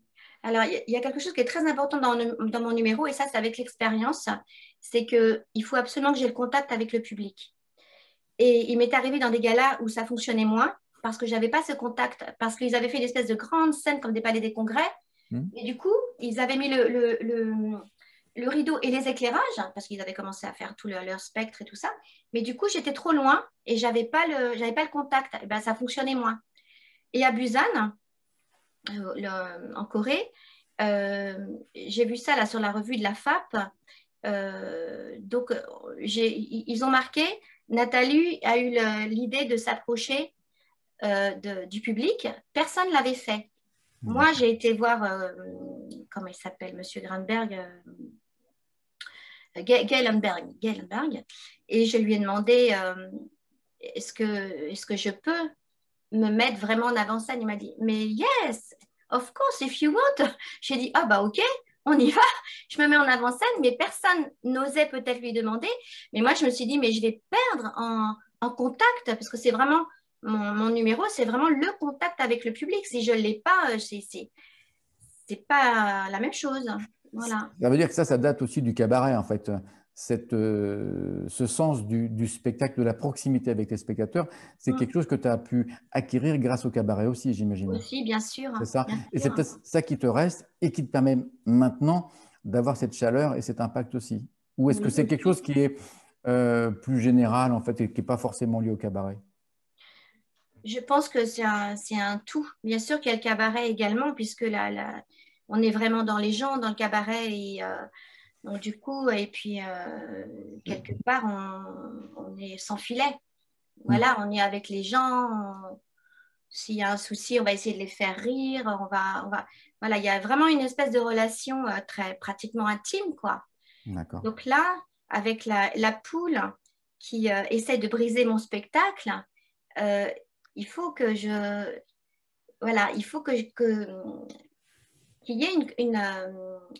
Alors, il y a quelque chose qui est très important dans mon numéro, et ça, c'est avec l'expérience, c'est qu'il faut absolument que j'ai le contact avec le public. Et il m'est arrivé dans des galas où ça fonctionnait moins, parce que je n'avais pas ce contact, parce qu'ils avaient fait une espèce de grande scène comme des palais des congrès, Hmm. et du coup, ils avaient mis le rideau et les éclairages, parce qu'ils avaient commencé à faire tout leur spectre et tout ça, mais du coup, j'étais trop loin et j'avais pas le contact, et ben, ça fonctionnait moins. Et à Busan, en Corée, euh, j'ai vu ça là sur la revue de la FAP. Donc, ils ont marqué, Nathalie a eu l'idée de s'approcher du public. Personne ne l'avait fait. Moi, D'accord. j'ai été voir, comment il s'appelle, Monsieur Granberg, Geilenberg, et je lui ai demandé, est-ce que je peux me mettre vraiment en avant-scène? Il m'a dit, mais yes, of course, if you want. J'ai dit, ah bah ok, on y va. Je me mets en avant-scène, mais personne n'osait peut-être lui demander. Mais moi, je me suis dit, mais je vais perdre en contact, parce que c'est vraiment, mon numéro, c'est vraiment le contact avec le public. Si je ne l'ai pas, c'est pas la même chose. Voilà. Ça veut dire que ça date aussi du cabaret, en fait. Ce sens du spectacle, de la proximité avec les spectateurs, c'est Mm. quelque chose que tu as pu acquérir grâce au cabaret aussi, j'imagine. Aussi, bien sûr, C'est ça. bien Et c'est sûr. peut-être ça qui te reste et qui te permet maintenant d'avoir cette chaleur et cet impact aussi. Ou est-ce que Oui, c'est quelque chose aussi. qui est plus général, en fait, et qui n'est pas forcément lié au cabaret? Je pense que c'est un tout. Bien sûr qu'il y a le cabaret également, puisque on est vraiment dans les gens, dans le cabaret. Et donc, du coup, et puis, quelque part, on est sans filet. Hmm. Voilà, on est avec les gens. S'il y a un souci, on va essayer de les faire rire. Voilà, il y a vraiment une espèce de relation très pratiquement intime, quoi. D'accord. Donc là, avec la poule qui essaie de briser mon spectacle, euh, il faut que voilà, il faut qu'il y ait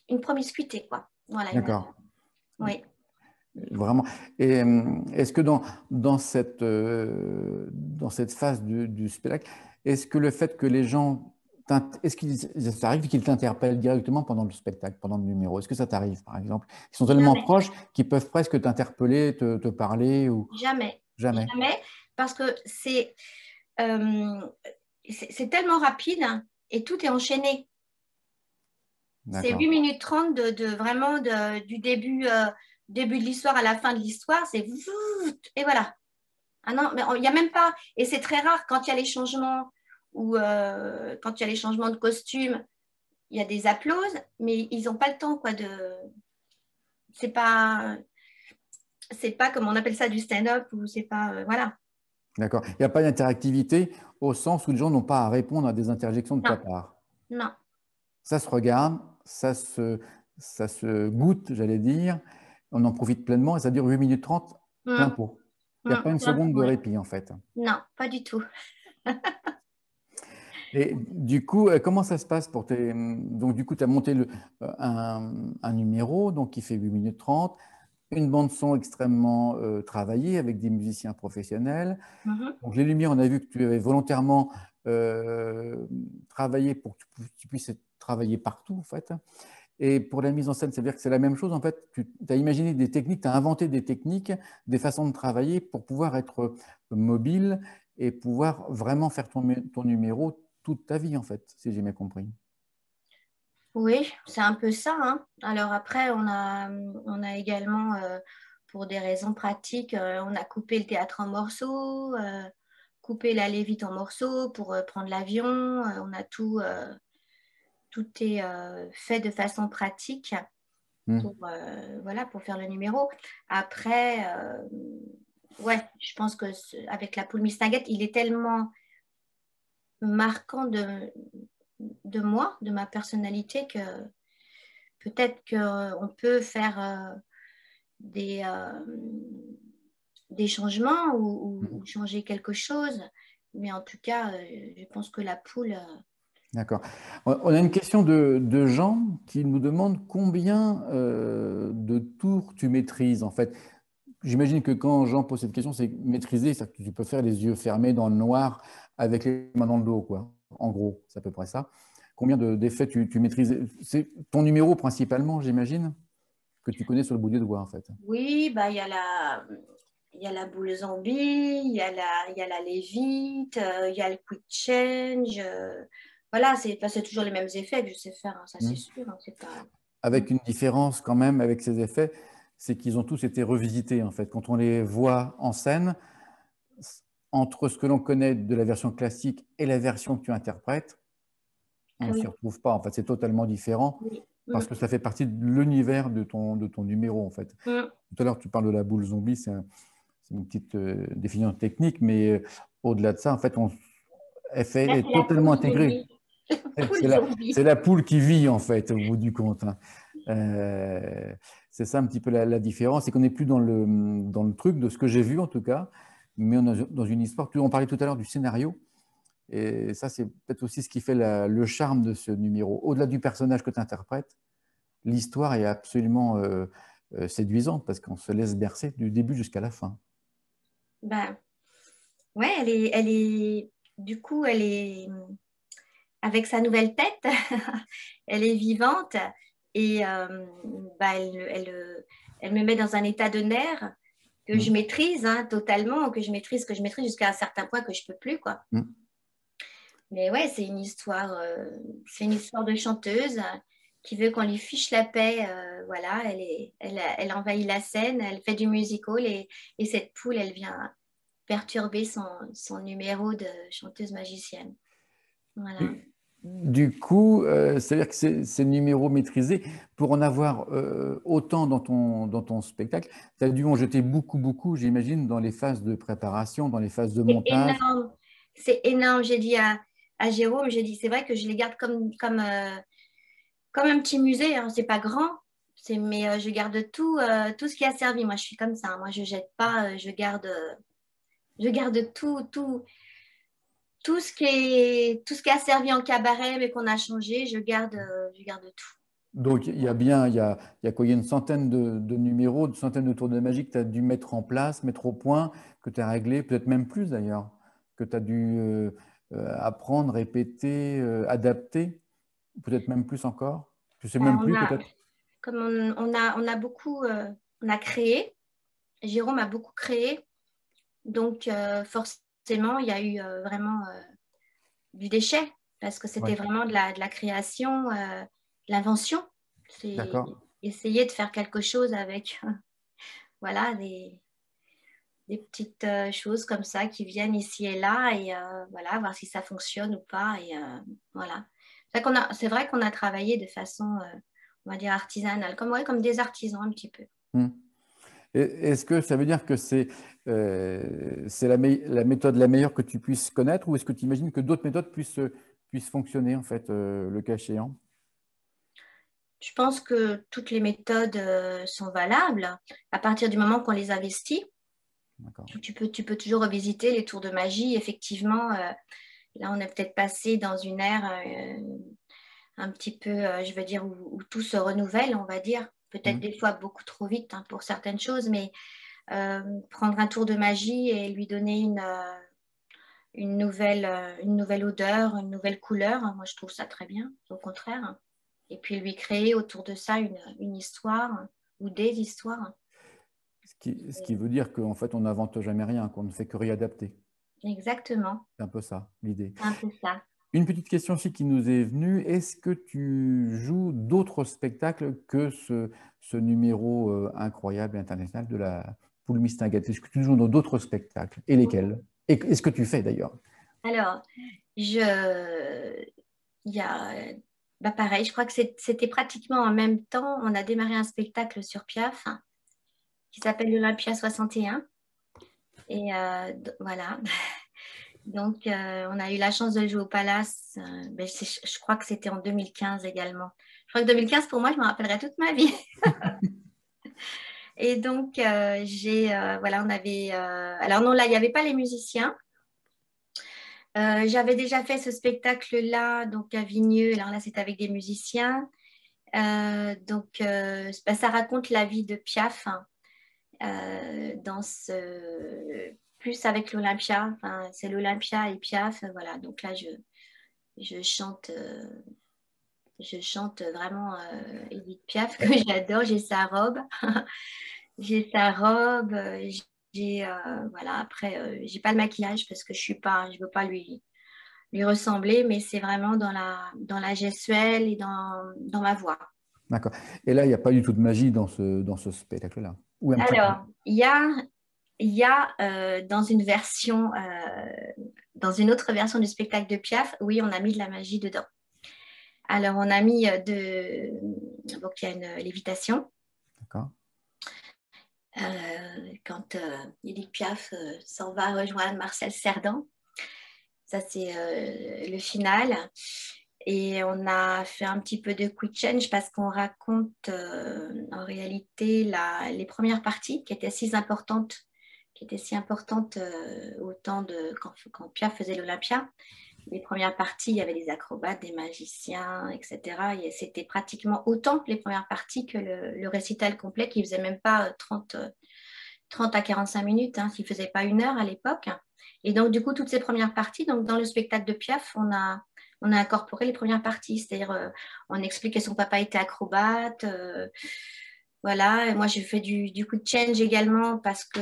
une promiscuité, quoi. Voilà, D'accord. oui. Vraiment. Et est-ce que dans cette phase du spectacle, est-ce que le fait que les gens, est-ce qu'il ça arrive qu'ils t'interpellent directement pendant le spectacle, pendant le numéro? Est-ce que ça t'arrive, par exemple? Ils sont tellement Jamais, proches qu'ils peuvent presque t'interpeller, te parler ou jamais, jamais? jamais, parce que euh, c'est tellement rapide, hein, et tout est enchaîné. C'est D'accord. 8 minutes 30 vraiment du début de l'histoire à la fin de l'histoire, c'est et voilà. Ah non, mais il n'y a même pas, et c'est très rare quand il y a les changements ou quand il y a les changements de costume, il y a des applauses, mais ils n'ont pas le temps, quoi, c'est pas, c'est pas comme on appelle ça du stand-up ou c'est pas, voilà. D'accord. Il n'y a pas d'interactivité au sens où les gens n'ont pas à répondre à des interjections de ta Non, part. non. Ça se regarde, ça se goûte, j'allais dire. On en profite pleinement et ça dure 8 minutes 30, plein Hum, pot. Il n'y a pas une seconde de ouais. répit, en fait. Non, pas du tout. Et du coup, comment ça se passe pour tes... Donc, du coup, tu as monté un numéro donc, qui fait 8 minutes 30, une bande son extrêmement travaillée avec des musiciens professionnels. Mhm. Donc, les lumières, on a vu que tu avais volontairement euh, travaillé pour que tu puisses travailler partout, en fait. Et pour la mise en scène, c'est-à-dire que c'est la même chose, en fait. Tu as imaginé des techniques, tu as inventé des techniques, des façons de travailler pour pouvoir être mobile et pouvoir vraiment faire ton numéro toute ta vie, en fait, si j'ai bien compris. Oui, c'est un peu ça, hein. Alors après, on a également, pour des raisons pratiques, on a coupé le théâtre en morceaux, coupé la Lévite en morceaux pour prendre l'avion. On a tout est fait de façon pratique. Hmm. pour, voilà, pour faire le numéro. Après, ouais, je pense que avec la poule Mistinguett, il est tellement marquant moi, de ma personnalité, que peut-être qu'on peut faire des changements ou changer quelque chose. Mais en tout cas, je pense que la poule, D'accord. On a une question de Jean qui nous demande combien de tours tu maîtrises en fait. J'imagine que quand Jean pose cette question, c'est maîtriser, c'est-à-dire que tu peux faire les yeux fermés dans le noir avec les mains dans le dos, quoi. En gros, c'est à peu près ça. Combien d'effets tu maîtrises? C'est ton numéro principalement, j'imagine, que tu connais sur le bout des doigts en fait. oui, bah, il y a la boule zombie, il y a la lévite, il y a le quick change. Voilà, c'est toujours les mêmes effets que je sais faire, hein, ça c'est Hmm. sûr, hein, c'est pas... Avec une différence quand même avec ces effets, c'est qu'ils ont tous été revisités en fait. Quand on les voit en scène, entre ce que l'on connaît de la version classique et la version que tu interprètes, on Ah ne s'y oui, retrouve pas. En fait, c'est totalement différent oui. parce que ça fait partie de l'univers de ton numéro en fait. Mm. Tout à l'heure, tu parles de la boule zombie, c'est une petite définition technique, mais au-delà de ça, en fait, elle Là, est c'est la totalement poule intégrée. zombie. Poule C'est zombie. la poule qui vit, en fait, au bout du compte, hein. Euh, c'est ça un petit peu la différence, c'est qu'on n'est plus dans le truc de ce que j'ai vu en tout cas, mais on est dans une histoire. On parlait tout à l'heure du scénario, et ça, c'est peut-être aussi ce qui fait le charme de ce numéro. Au-delà du personnage que tu interprètes, l'histoire est absolument séduisante parce qu'on se laisse bercer du début jusqu'à la fin. Ben, ouais, du coup, elle est, avec sa nouvelle tête, elle est vivante et bah, elle me met dans un état de nerf que je Mm. maîtrise, hein, totalement, que je maîtrise jusqu'à un certain point que je peux plus, quoi. Mm. Mais ouais, c'est une histoire de chanteuse qui veut qu'on lui fiche la paix. Voilà, elle envahit la scène, elle fait du musical et cette poule, elle vient perturber son numéro de chanteuse magicienne. Voilà. Du coup, c'est-à-dire que ces numéros maîtrisés, pour en avoir autant dans ton spectacle, tu as dû en jeter beaucoup, beaucoup, j'imagine, dans les phases de préparation, dans les phases de C'est montage. énorme. C'est énorme. J'ai dit à Jérôme, j'ai dit, c'est vrai que je les garde comme un petit musée, hein. C'est pas grand, mais je garde tout ce qui a servi. Moi, je suis comme ça, hein. Moi, je jette pas, je garde tout ce qui a servi en cabaret, mais qu'on a changé, je garde tout. Donc, il y a quoi? Il y a une centaine de numéros, une centaine de tours de magie que tu as dû mettre en place, mettre au point, que tu as réglé, peut-être même plus d'ailleurs, que tu as dû apprendre, répéter, adapter, peut-être même plus encore. Tu sais Ben, même plus peut-être. comme on a beaucoup, on a créé, Jérôme a beaucoup créé, donc forcément, il y a eu vraiment du déchet, parce que Oui, c'était vraiment de la création, de l'invention. C'est d'accord. essayer de faire quelque chose avec voilà, des petites choses comme ça qui viennent ici et là, et voilà, voir si ça fonctionne ou pas. Et voilà. C'est vrai qu'on a travaillé de façon, on va dire, artisanale, comme, ouais, comme des artisans un petit peu. Hmm. Est-ce que ça veut dire que c'est la méthode la meilleure que tu puisses connaître ou est-ce que tu imagines que d'autres méthodes puissent fonctionner en fait, le cas échéant? Je pense que toutes les méthodes sont valables à partir du moment qu'on les investit. D'accord. Tu peux toujours revisiter les tours de magie. Effectivement, là, on est peut-être passé dans une ère un petit peu, je veux dire, où tout se renouvelle, on va dire. Peut-être Hmm. des fois beaucoup trop vite, hein, pour certaines choses, mais prendre un tour de magie et lui donner une nouvelle odeur, une nouvelle couleur, hein, moi je trouve ça très bien, au contraire. Et puis lui créer autour de ça une histoire ou des histoires. Ce qui veut dire qu'en fait on n'invente jamais rien, qu'on ne fait que réadapter. Exactement, C'est un peu ça l'idée. c'est un peu ça. Une petite question aussi qui nous est venue, est-ce que tu joues d'autres spectacles que ce numéro incroyable et international de la Poule Mistinguett? Est-ce que tu joues dans d'autres spectacles? Et lesquels? Et ce que tu fais d'ailleurs? Alors, je, il y a bah pareil, je crois que c'était pratiquement en même temps. On a démarré un spectacle sur Piaf qui s'appelle l'Olympia 61. Voilà. Donc, on a eu la chance de le jouer au Palace. Je crois que c'était en 2015 également. Je crois que 2015, pour moi, je me rappellerai toute ma vie. Et donc, voilà, on avait. Alors, non, là, il n'y avait pas les musiciens. J'avais déjà fait ce spectacle-là, donc à Vigneux. Alors là, c'était avec des musiciens. Ça raconte la vie de Piaf, hein, plus avec l'Olympia. Enfin, c'est l'Olympia et Piaf. Voilà, donc là, je chante. Je chante vraiment Edith Piaf, que j'adore. J'ai sa robe. J'ai sa robe. Voilà, après, j'ai pas le maquillage parce que je veux pas lui ressembler, mais c'est vraiment dans la gestuelle et dans ma voix. D'accord. Et là, il n'y a pas du tout de magie dans ce spectacle-là. Ou un petit peu. Alors, il y a dans une autre version du spectacle de Piaf, oui, on a mis de la magie dedans. Alors, on a mis donc il y a une lévitation. D'accord. Quand Edith Piaf s'en va rejoindre Marcel Cerdan. Ça, c'est le final. Et on a fait un petit peu de quick change parce qu'on raconte en réalité les premières parties qui étaient si importantes, au temps de quand Piaf faisait l'Olympia. Les premières parties, il y avait des acrobates, des magiciens, etc. Et c'était pratiquement autant les premières parties que le récital complet qui ne faisait même pas 30 à 45 minutes, hein, qui ne faisait pas 1 heure à l'époque. Et donc, du coup, toutes ces premières parties, donc dans le spectacle de Piaf, on a incorporé les premières parties, c'est-à-dire on explique que son papa était acrobate. Voilà, et moi j'ai fait du coup de change également parce que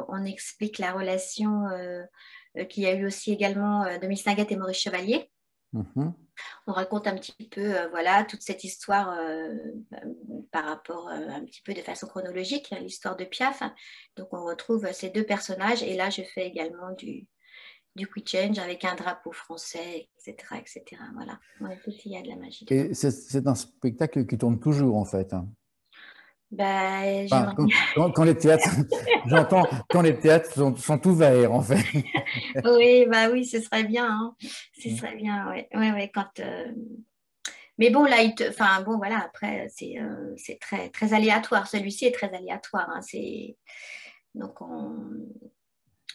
on explique la relation qu'il y a eu aussi également de Miss Nugget et Maurice Chevalier. Mhm. On raconte un petit peu voilà, toute cette histoire par rapport un petit peu de façon chronologique, hein, l'histoire de Piaf. Donc on retrouve ces deux personnages et là je fais également du quick change avec un drapeau français, etc. etc. Voilà, ouais, il y a de la magie dedans. Et c'est un spectacle qui tourne toujours, en fait, hein. Ben, Enfin, j'aimerais bien. quand les théâtres, j'entends, quand les théâtres sont ouverts, en fait. Oui, bah oui, ce serait bien, hein. Ce serait bien, ouais. Ouais, ouais, mais bon, là, enfin, bon, voilà, après, c'est très, très aléatoire. Celui-ci est très aléatoire, hein. Donc,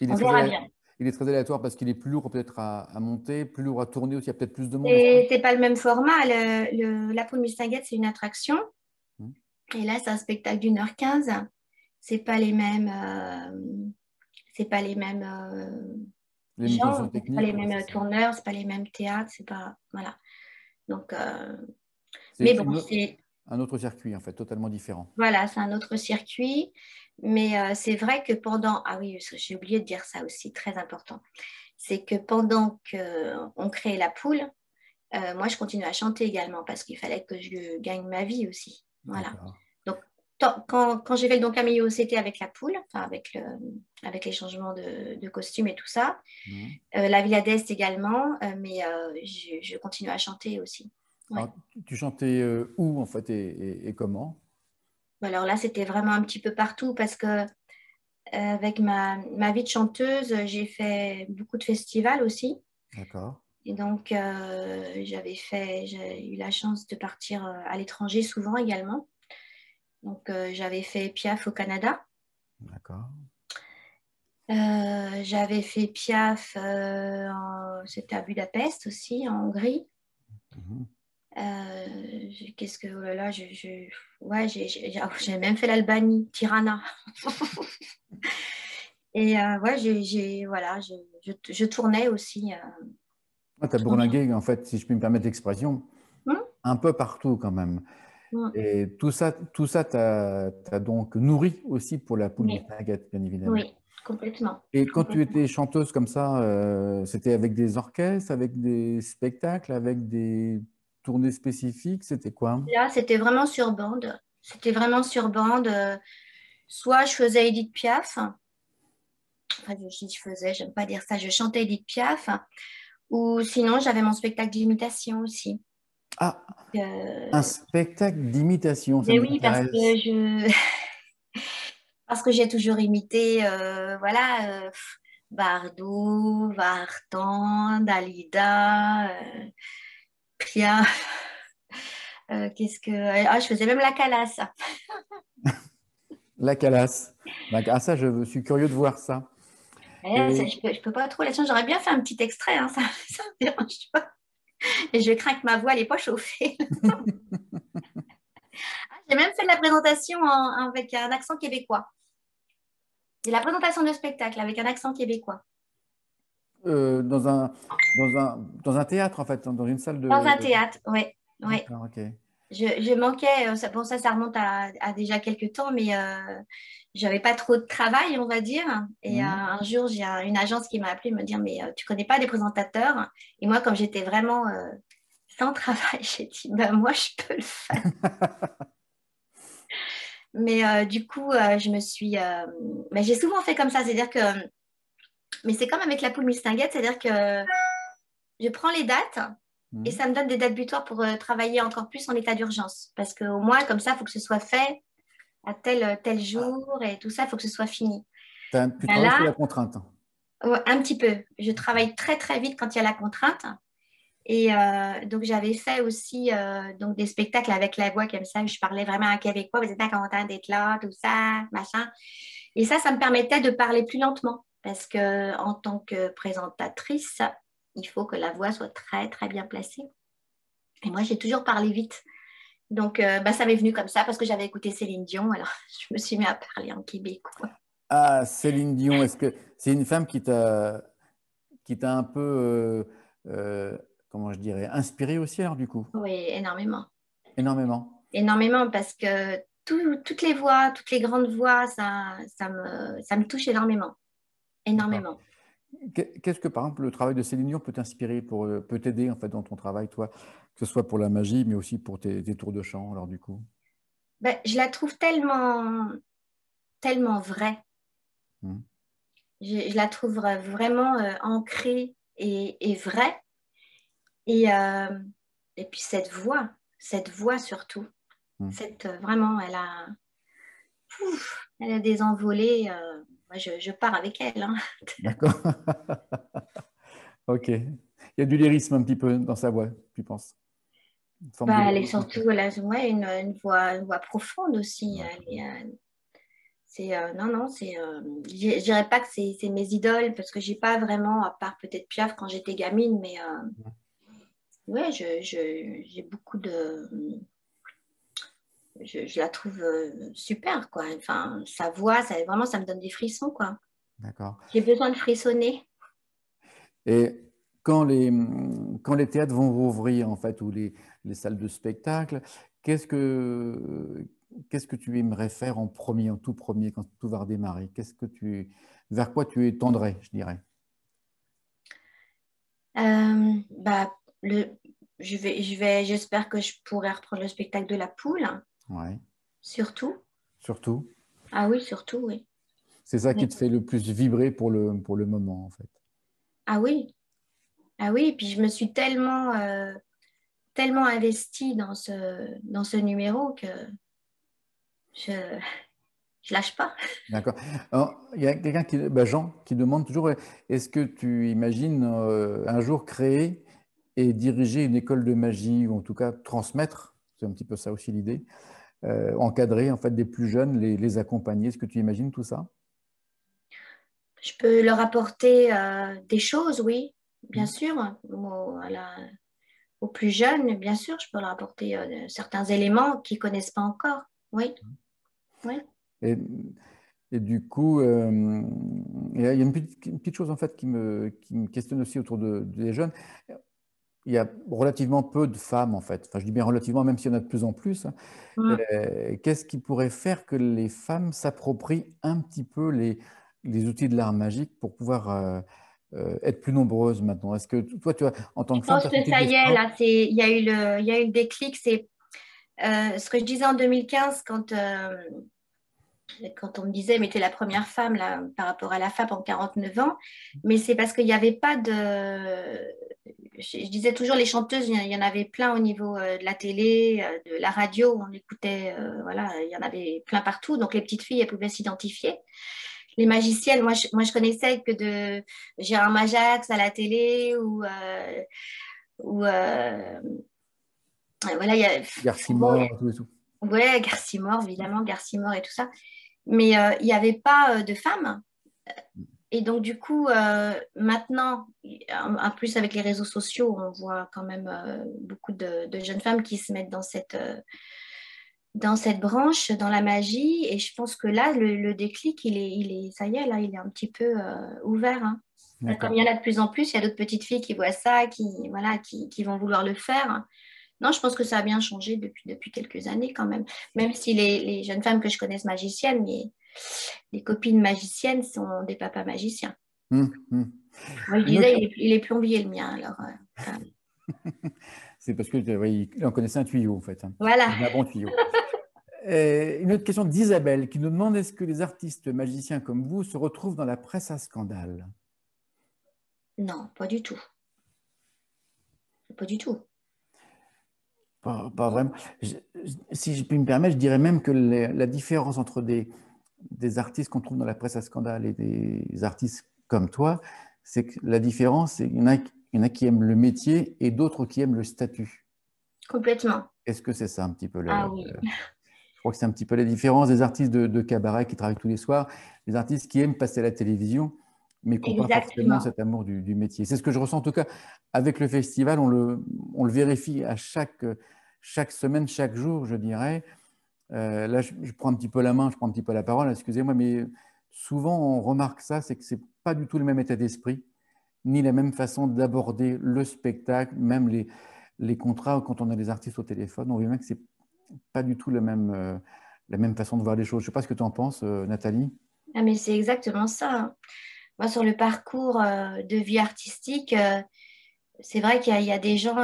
Il est on très verra bien. il est très aléatoire parce qu'il est plus lourd peut-être à monter, plus lourd à tourner aussi. Il y a peut-être plus de monde aussi. C'est pas le même format. La poule Mistinguett, c'est une attraction. Hmm. Et là, c'est un spectacle d'1h15. C'est pas les mêmes, c'est pas les mêmes Les mêmes conditions gens, c'est pas les techniques, ouais, c'est mêmes ça. tourneurs, c'est pas les mêmes théâtres, c'est pas, voilà. Donc, C'est mais bon, un autre circuit, en fait, totalement différent. voilà, c'est un autre circuit. Mais c'est vrai que ah oui, j'ai oublié de dire ça aussi, très important. C'est que pendant qu'on créait la poule, moi, je continue à chanter également parce qu'il fallait que je gagne ma vie aussi. Voilà. D'accord. Donc, quand j'ai fait le Don Camillo, c'était avec la poule, enfin avec les changements de costume et tout ça. Hmm. La Villa d'Est également, mais je continue à chanter aussi. Ouais. Alors, tu chantais où, en fait, et comment? Alors là, c'était vraiment un petit peu partout parce que avec ma vie de chanteuse, j'ai fait beaucoup de festivals aussi. D'accord. Et donc, j'ai eu la chance de partir à l'étranger souvent également. Donc, j'avais fait Piaf au Canada. D'accord. J'avais fait Piaf, c'était à Budapest aussi, en Hongrie. Mhm. Qu'est-ce que, oh là là, ouais, j'ai même fait l'Albanie, Tirana. Et ouais, voilà, je tournais aussi. Ah, tu as bourlingué, en fait, si je puis me permettre l'expression, Hum, un peu partout quand même. hum. Et tout ça t'as donc nourri aussi pour la poule Oui, Mistinguett, bien évidemment. oui, complètement, Et quand tu complètement. étais chanteuse comme ça, c'était avec des orchestres, avec des spectacles, avec des tournées spécifiques, c'était quoi? Là, c'était vraiment sur bande. C'était vraiment sur bande. Soit je faisais Edith Piaf, enfin, je faisais, j'aime pas dire ça, je chantais Edith Piaf, ou sinon j'avais mon spectacle d'imitation aussi. Ah, un Euh, spectacle d'imitation, ça mais oui, m'intéresse. parce que j'ai toujours imité, voilà, Bardot, Vartan, Dalida, Pia. Je faisais même la calasse. La calasse. D'accord. Ah, ça, je suis curieux de voir ça. Et Je peux pas trop la chanter. J'aurais bien fait un petit extrait, hein, ça me dérange pas. Et je crains que ma voix n'est pas chauffée. J'ai même fait de la présentation avec un accent québécois. Et la présentation de spectacle avec un accent québécois. dans dans un théâtre, en fait, dans une salle Dans de... un théâtre, oui. Ouais. D'accord, ok. Je manquais, bon ça remonte à déjà quelques temps, mais j'avais pas trop de travail, on va dire. Et Mhm. un jour, j'ai une agence qui m'a appelé me dire, mais tu connais pas des présentateurs? Et moi, comme j'étais vraiment sans travail, j'ai dit, ben moi, je peux le faire. Mais du coup, mais j'ai souvent fait comme ça, c'est-à-dire que, mais c'est comme avec la poule mistinguette, c'est-à-dire que je prends les dates et Mhm. ça me donne des dates butoirs pour travailler encore plus en état d'urgence. Parce qu'au moins, comme ça, il faut que ce soit fait à tel jour et tout ça, il faut que ce soit fini. Tu Ben travailles sous la là, contrainte. ouais, un petit peu. Je travaille très très vite quand il y a la contrainte. Et donc j'avais fait aussi donc des spectacles avec la voix comme ça, où je parlais vraiment en québécois, vous êtes bien content d'être là, tout ça, machin. Et ça me permettait de parler plus lentement, parce que en tant que présentatrice, il faut que la voix soit très très bien placée. Et moi, j'ai toujours parlé vite. Donc, ça m'est venu comme ça parce que j'avais écouté Céline Dion. Alors, je me suis mis à parler en québécois. Ah, Céline Dion, est-ce que c'est une femme qui t'a un peu, comment je dirais, inspiré aussi, alors, du coup? Oui, énormément. Énormément. Énormément parce que toutes les voix, toutes les grandes voix, ça me touche énormément. D'accord. Énormément. Qu'est-ce que, par exemple, le travail de Céline Dion peut t'inspirer, peut t'aider, en fait, dans ton travail, toi, que ce soit pour la magie, mais aussi pour tes tours de chant, alors, du coup? Ben, je la trouve tellement vraie. Hmm. Je la trouve vraiment ancrée et vraie. Et, euh, et puis cette voix surtout. Hmm. Vraiment, elle a des envolées. Moi, je pars avec elle, hein. D'accord. Ok. Il y a du lyrisme un petit peu dans sa voix, tu penses? Une forme de Bah, elle est lyrisme. surtout, elle a ouais, une voix profonde aussi. Ouais. Non, non, je dirais pas que c'est mes idoles parce que j'ai pas vraiment, à part peut-être Piaf quand j'étais gamine, mais ouais, j'ai beaucoup de, je la trouve super, quoi. Enfin, sa voix, vraiment, ça me donne des frissons, quoi. D'accord. J'ai besoin de frissonner. Et quand les théâtres vont rouvrir, en fait, ou les salles de spectacle, qu'est-ce que, qu'est-ce que tu aimerais faire en premier, en tout premier, quand tout va redémarrer? Vers quoi tu tendrais, je dirais? Bah, j'espère que je pourrai reprendre le spectacle de la poule, Ouais, surtout. surtout. Ah oui, surtout, oui. C'est ça qui Oui. te fait le plus vibrer pour le moment, en fait. Ah oui, ah oui. Et puis je me suis tellement investie dans ce numéro que je, je lâche pas. D'accord. Alors, il y a quelqu'un Jean, qui demande toujours, est-ce que tu imagines un jour créer et diriger une école de magie, ou en tout cas transmettre, c'est un petit peu ça aussi l'idée, encadrer en fait des plus jeunes, les accompagner. Est-ce que tu imagines tout ça? Je peux leur apporter des choses, oui, bien Hmm. sûr. Aux plus jeunes, bien sûr, je peux leur apporter certains éléments qu'ils ne connaissent pas encore. Oui, oui. Et, et du coup, il y a une petite chose en fait qui me questionne aussi autour des jeunes. Il y a relativement peu de femmes en fait. Enfin, je dis bien relativement, même s'il y en a de plus en plus, hein. Mm. Qu'est-ce qui pourrait faire que les femmes s'approprient un petit peu les outils de l'art magique pour pouvoir être plus nombreuses maintenant? Est-ce que toi, tu as, en tant Je que femme, tu pense as que senti ça des y est, efforts? là, il y a eu le déclic. C'est ce que je disais en 2015 quand on me disait, mais t'es la première femme là, par rapport à la femme en 49 ans. Mais c'est parce qu'il n'y avait pas je disais toujours, les chanteuses, il y en avait plein au niveau de la télé, de la radio, on écoutait, voilà, il y en avait plein partout, donc les petites filles, elles pouvaient s'identifier. Les magiciennes, moi, je connaissais que de Gérard Majax à la télé ou voilà, il y a, bon, Garcimore, tout et tout. ouais, Garcimore, évidemment, Garcimore et tout ça. Mais il n'y avait pas de femmes. Et donc, du coup, maintenant, en plus avec les réseaux sociaux, on voit quand même beaucoup de jeunes femmes qui se mettent dans cette branche, dans la magie. Et je pense que là, le déclic, ça y est, là, il est un petit peu ouvert. Hein. Comme D'accord. il y en a de plus en plus, il y a d'autres petites filles qui voient ça, voilà, qui vont vouloir le faire. Non, je pense que ça a bien changé depuis quelques années quand même. Même si les jeunes femmes que je connaisse magiciennes, les copines magiciennes sont des papas magiciens. Hum. Moi, je Une autre... disais, il est plombier le mien. Alors, C'est parce que oui, il en connaissait un tuyau, en fait. Hein. voilà. Il avait un bon tuyau. Une autre question d'Isabelle qui nous demande est-ce que les artistes magiciens comme vous se retrouvent dans la presse à scandale? Non, pas du tout. Pas du tout. Pas vraiment. Si je puis me permettre, je dirais même que la différence entre des artistes qu'on trouve dans la presse à scandale et des artistes comme toi, c'est que la différence, c'est qu'il y en a qui aiment le métier et d'autres qui aiment le statut. Complètement. Est-ce que c'est ça un petit peu Ah oui, je crois que c'est un petit peu la différence des artistes de cabaret qui travaillent tous les soirs, les artistes qui aiment passer à la télévision, mais qui n'ont pas forcément exactement. cet amour du métier. C'est ce que je ressens en tout cas avec le festival, on le vérifie à chaque semaine, chaque jour, je dirais. Là, je prends un petit peu la main, je prends un petit peu la parole, excusez-moi, mais souvent on remarque ça, c'est que ce n'est pas du tout le même état d'esprit, ni la même façon d'aborder le spectacle, même les contrats, quand on a des artistes au téléphone, on voit bien que ce n'est pas du tout la même façon de voir les choses. Je ne sais pas ce que tu en penses, Nathalie. Ah, mais c'est exactement ça. Hein. Moi, sur le parcours de vie artistique, c'est vrai qu'il y a des gens,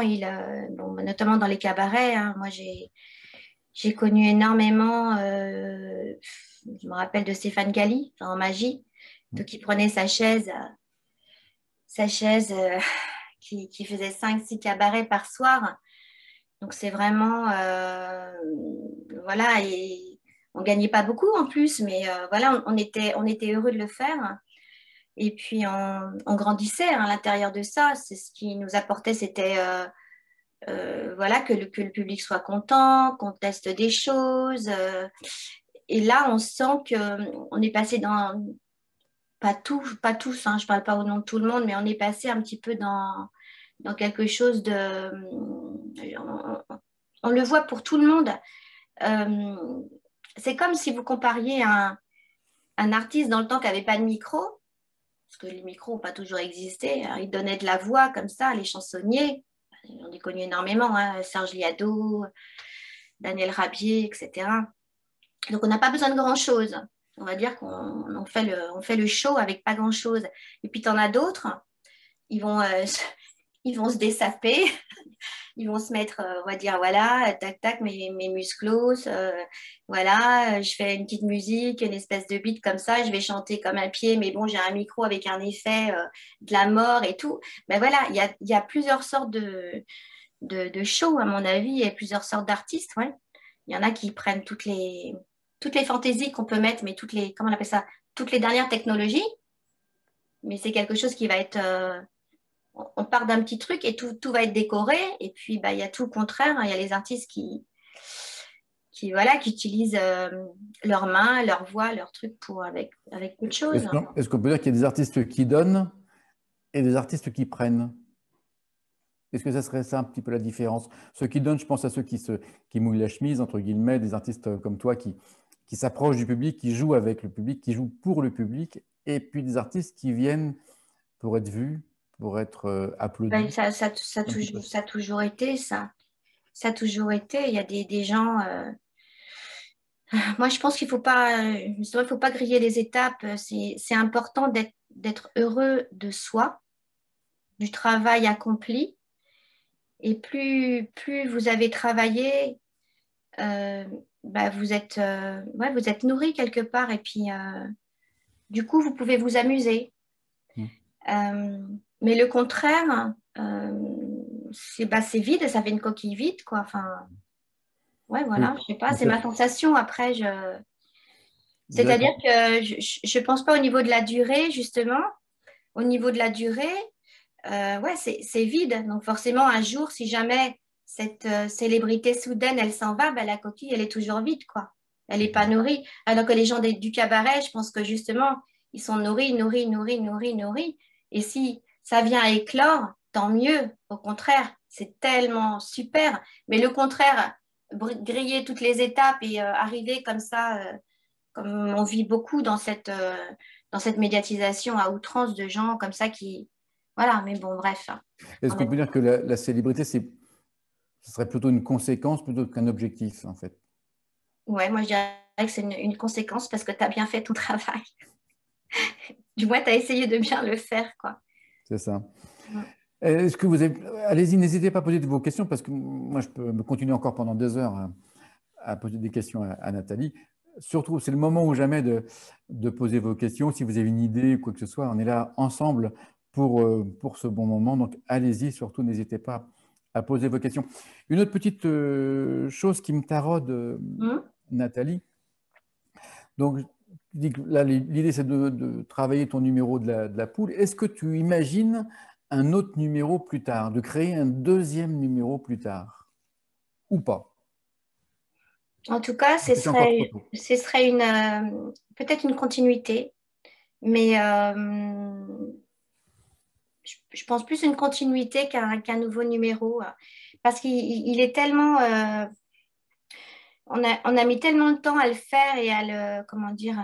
bon, notamment dans les cabarets, hein, moi j'ai connu énormément, je me rappelle de Stéphane Galli, en magie, donc il prenait sa chaise qui faisait 5-6 cabarets par soir. Donc c'est vraiment, voilà, et on gagnait pas beaucoup en plus, mais voilà, on était heureux de le faire. Et puis on grandissait hein, à l'intérieur de ça. C'est ce qui nous apportait, c'était voilà, que le public soit content, qu'on teste des choses. Et là, on sent qu'on est passé dans, pas tous, hein, je ne parle pas au nom de tout le monde, mais on est passé un petit peu dans quelque chose de... On le voit pour tout le monde. Euh, c'est comme si vous compariez un artiste dans le temps qui n'avait pas de micro, parce que les micros n'ont pas toujours existé. Alors, il donnait de la voix comme ça, les chansonniers. On a connu énormément, hein, Serge Liado, Daniel Rabier, etc. Donc, on n'a pas besoin de grand-chose. On va dire qu'on fait le show avec pas grand-chose. Et puis, tu en as d'autres, ils vont, ils vont se dessaper, ils vont se mettre, on va dire, voilà, tac, tac, mes musclos, voilà, je fais une petite musique, une espèce de beat comme ça, je vais chanter comme un pied, mais bon, j'ai un micro avec un effet de la mort et tout. Mais voilà, il y a plusieurs sortes de shows, à mon avis, et plusieurs sortes d'artistes, ouais. Il y en a qui prennent toutes les fantaisies qu'on peut mettre, mais comment on appelle ça, toutes les dernières technologies, mais c'est quelque chose qui va être... on part d'un petit truc et tout va être décoré. Et puis, bah, il y a tout le contraire. Hein. Il y a les artistes voilà, qui utilisent leurs mains, leur voix, leur truc avec peu de choses. Est-ce qu'on peut dire qu'il y a des artistes qui donnent et des artistes qui prennent? Est-ce que ça serait ça un petit peu la différence? Ceux qui donnent, je pense à ceux qui mouillent la chemise, entre guillemets, des artistes comme toi qui s'approchent du public, qui jouent avec le public, qui jouent pour le public, et puis des artistes qui viennent pour être vus, pour être Ben, applaudis. ça a toujours été ça. Ça a toujours été. Il y a des gens. Moi, je pense qu'il faut pas griller les étapes. C'est important d'être heureux de soi, du travail accompli. Et plus vous avez travaillé, euh, bah, ouais, vous êtes nourri quelque part. Et puis, du coup, vous pouvez vous amuser. Mm. Mais le contraire, c'est vide et ça fait une coquille vide, quoi. Enfin, ouais, Oui, voilà, je sais pas, en c'est fait, ma sensation. Après, c'est-à-dire d'accord. que je pense pas au niveau de la durée, justement. Au niveau de la durée, ouais, c'est vide. Donc forcément, un jour, si jamais cette célébrité soudaine, elle s'en va, ben, la coquille, elle est toujours vide, quoi. Elle n'est pas nourrie. Alors que les gens du cabaret, je pense que justement, ils sont nourris, nourris, nourris, nourris, nourris. Et si ça vient à éclore, tant mieux. Au contraire, c'est tellement super. Mais le contraire, griller toutes les étapes et arriver comme ça, comme on vit beaucoup dans cette médiatisation à outrance de gens comme ça qui... Voilà, mais bon, bref. Est-ce On qu'on est... peut dire que la célébrité, ce serait plutôt une conséquence plutôt qu'un objectif, en fait? Ouais, moi je dirais que c'est une conséquence parce que tu as bien fait ton travail. Du moins, tu as essayé de bien le faire, quoi. C'est ça. Mm. Est-ce que vous avez... Allez-y, n'hésitez pas à poser vos questions parce que moi, je peux me continuer encore pendant 2 heures à poser des questions à Nathalie. Surtout, c'est le moment ou jamais de poser vos questions. Si vous avez une idée ou quoi que ce soit, on est là ensemble pour ce bon moment. Donc, allez-y, surtout, n'hésitez pas à poser vos questions. Une autre petite chose qui me taraude, Mm. Nathalie. Donc, tu dis que là, l'idée, c'est de travailler ton numéro de la poule. Est-ce que tu imagines un autre numéro plus tard, de créer un deuxième numéro plus tard ou pas? En tout cas, Est-ce que c'est encore trop tôt? ce serait peut-être une continuité, mais je pense plus une continuité qu'un nouveau numéro, parce qu'il est tellement, on a mis tellement de temps à le faire et à le, comment dire,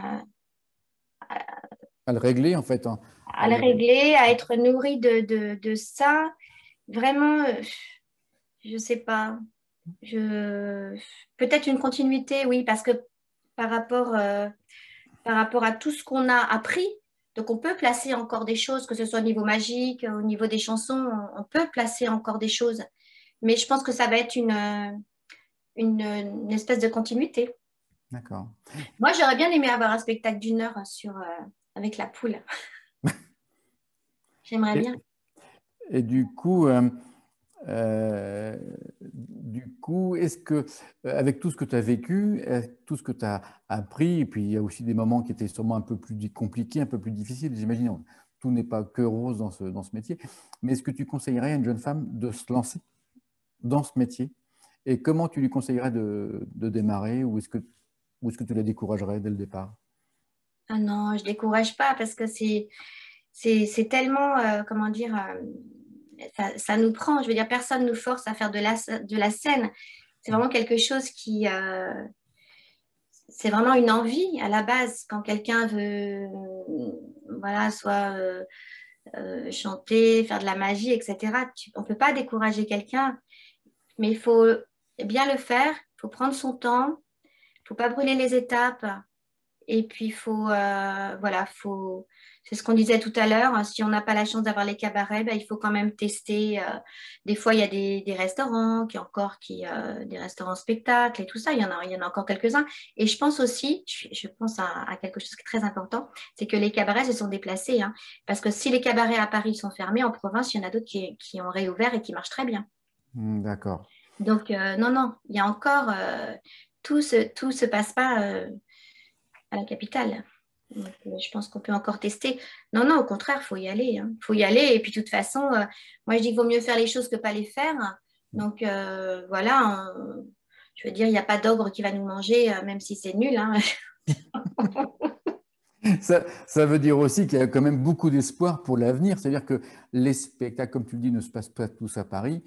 À le régler, en fait, hein, à le régler, à être nourri de ça. Vraiment, je sais pas. Peut-être une continuité, oui, parce que par rapport, euh, par rapport à tout ce qu'on a appris, donc on peut placer encore des choses, que ce soit au niveau magique, au niveau des chansons, on peut placer encore des choses. Mais je pense que ça va être une espèce de continuité. D'accord. Moi, j'aurais bien aimé avoir un spectacle d'1 heure avec la poule. J'aimerais Et, bien. et euh, du coup, est-ce que, avec tout ce que tu as vécu, tout ce que tu as appris, et puis il y a aussi des moments qui étaient sûrement un peu plus compliqués, un peu plus difficiles, j'imagine, tout n'est pas que rose dans ce métier, mais est-ce que tu conseillerais à une jeune femme de se lancer dans ce métier? Et comment tu lui conseillerais de démarrer, ou est-ce que tu la découragerais dès le départ? Ah non, je décourage pas parce que c'est tellement, comment dire, ça nous prend. Je veux dire, personne nous force à faire de la scène. C'est vraiment quelque chose c'est vraiment une envie à la base. Quand quelqu'un veut, voilà, soit chanter, faire de la magie, etc. On peut pas décourager quelqu'un, mais il faut bien le faire. Il faut prendre son temps. Il faut pas brûler les étapes. Et puis, voilà, c'est ce qu'on disait tout à l'heure. Hein, si on n'a pas la chance d'avoir les cabarets, ben, il faut quand même tester. Des fois, il y a des restaurants des restaurants spectacles et tout ça. Il y en a encore quelques-uns. Et je pense aussi, je pense à quelque chose qui est très important, c'est que les cabarets se sont déplacés. Hein, parce que si les cabarets à Paris sont fermés, en province, il y en a d'autres qui ont réouvert et qui marchent très bien. D'accord. Donc, non, non, il y a encore, tout se passe pas. À la capitale. Donc, je pense qu'on peut encore tester. Non, non, au contraire, il faut y aller. Il faut y aller. Et puis, de toute façon, moi, je dis qu'il vaut mieux faire les choses que pas les faire. Donc, voilà. Je veux dire, il n'y a pas d'ogre qui va nous manger, même si c'est nul. Hein. Ça veut dire aussi qu'il y a quand même beaucoup d'espoir pour l'avenir. C'est-à-dire que les spectacles, comme tu le dis, ne se passent pas tous à Paris.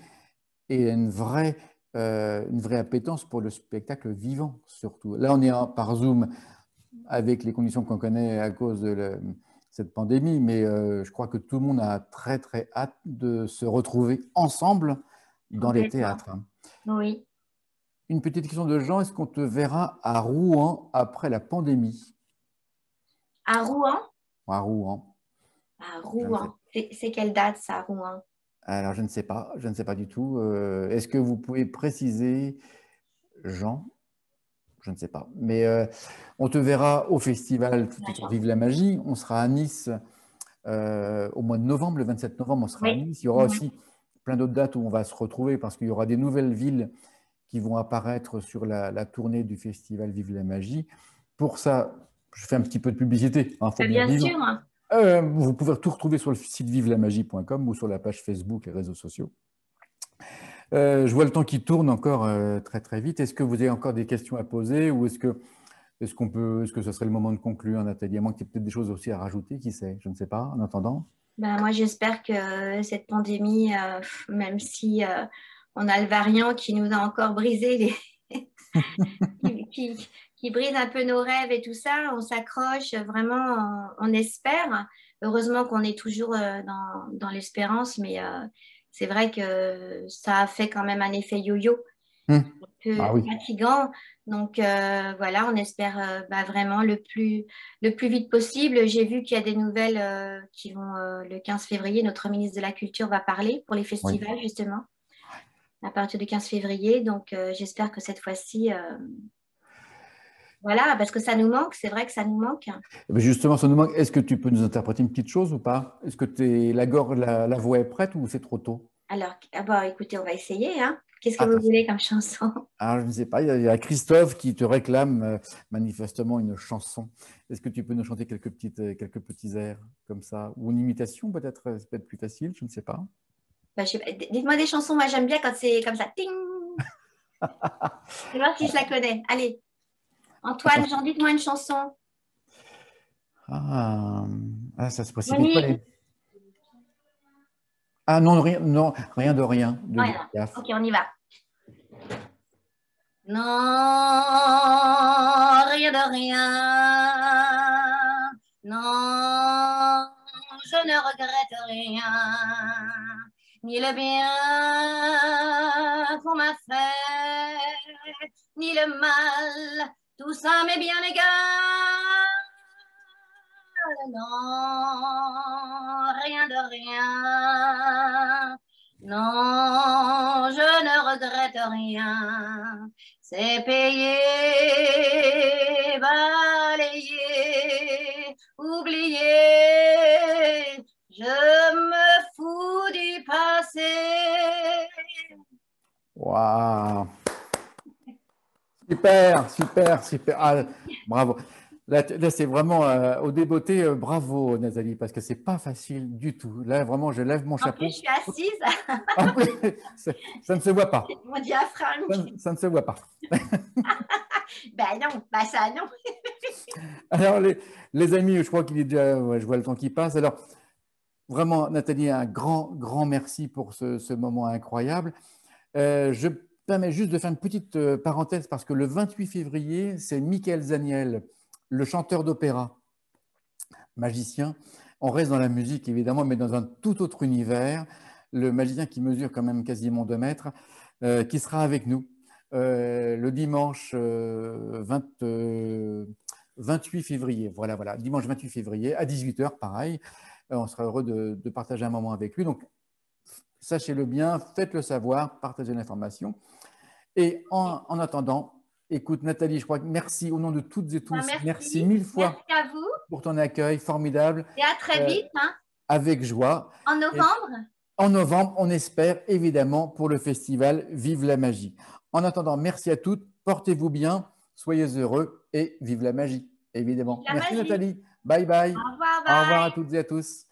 Et il y a une vraie appétence pour le spectacle vivant, surtout. Là, on est par Zoom avec les conditions qu'on connaît à cause de cette pandémie, mais je crois que tout le monde a très, très hâte de se retrouver ensemble dans les Complètement. théâtres. Oui. Une petite question de Jean, est-ce qu'on te verra à Rouen après la pandémie? À Rouen. À Rouen, À je ne sais Rouen. pas. C'est quelle date, ça, à Rouen? Alors, je ne sais pas du tout. Est-ce que vous pouvez préciser, Jean? Je ne sais pas. Mais on te verra au festival Tout autour L'agent. Vive la Magie. On sera à Nice au mois de novembre, le 27 novembre, on sera à Oui. Nice. Il y aura Mhm. aussi plein d'autres dates où on va se retrouver parce qu'il y aura des nouvelles villes qui vont apparaître sur la tournée du festival Vive la Magie. Pour ça, je fais un petit peu de publicité, hein, faut bien Bien vivre. sûr. Vous pouvez tout retrouver sur le site vivelamagie.com ou sur la page Facebook et réseaux sociaux. Je vois le temps qui tourne encore très très vite. Est-ce que vous avez encore des questions à poser ou est-ce que ce serait le moment de conclure, Nathalie? À moins qu'il y ait peut-être des choses aussi à rajouter, qui sait? Je ne sais pas, en attendant. Ben, moi, j'espère que cette pandémie, même si on a le variant qui nous a encore brisé qui brise un peu nos rêves et tout ça, on s'accroche, vraiment, on espère. Heureusement qu'on est toujours dans l'espérance, mais c'est vrai que ça a fait quand même un effet yo-yo, un Ah peu oui. fatigant. Donc voilà, on espère vraiment le plus vite possible. J'ai vu qu'il y a des nouvelles qui vont le 15 février. Notre ministre de la Culture va parler pour les Oui. festivals, justement, à partir du 15 février. Donc j'espère que cette fois-ci, voilà, parce que ça nous manque, c'est vrai que ça nous manque. Justement, ça nous manque. Est-ce que tu peux nous interpréter une petite chose ou pas? Est-ce que la voix est prête ou c'est trop tôt? Alors, écoutez, on va essayer, hein. Qu'est-ce que Ah, vous voulez comme chanson? je ne sais pas, il y a Christophe qui te réclame manifestement une chanson. Est-ce que tu peux nous chanter quelques petits airs comme ça? Ou une imitation peut-être, c'est peut-être plus facile, je ne sais pas. Je sais pas. Dites-moi des chansons, moi j'aime bien quand c'est comme ça. Ting! Je vais voir si je la connais. Allez, Antoine, Jean, dites-moi une chanson. Ah, ça se précipite pas. Monique. Ah non, rien, non, rien de rien de Ouais, Édith non. Piaf. Ok, on y va. Non, rien de rien. Non, je ne regrette rien. Ni le bien qu'on m'a fait, ni le mal. Tout ça m'est bien égal. Non, rien de rien. Non, je ne regrette rien. C'est payé, balayé, oublié. Je me fous du passé. Waouh! Super, super, super. Ah, bravo. Là, c'est vraiment au débeauté, bravo Nathalie, parce que c'est pas facile du tout. Là, vraiment, je lève mon En plus, chapeau. je suis assise. En plus, ça ne se voit pas. Mon diaphragme. Ça ne se voit pas. Ben non, ben ça non. Alors, les amis, je crois qu'il est déjà, ouais, je vois le temps qui passe. Alors, vraiment, Nathalie, un grand, grand merci pour ce moment incroyable. Je permets juste de faire une petite parenthèse parce que le 28 février, c'est Michael Zaniel, le chanteur d'opéra, magicien. On reste dans la musique, évidemment, mais dans un tout autre univers. Le magicien qui mesure quand même quasiment 2 mètres, qui sera avec nous le dimanche 28 février. Voilà, voilà, dimanche 28 février à 18h, pareil. On sera heureux de partager un moment avec lui. Donc, sachez-le bien, faites-le savoir, partagez l'information. Et en attendant, écoute Nathalie, je crois que merci au nom de toutes et tous. Merci Merci. mille fois Merci à vous. pour ton accueil formidable. Et à très vite, hein, Avec joie. en Et novembre. en novembre, on espère évidemment pour le festival Vive la magie. En attendant, merci à toutes, portez-vous bien, soyez heureux et vive la magie, évidemment. La Merci magie. Nathalie. Bye bye. Au revoir, Au revoir à bye. toutes et à tous.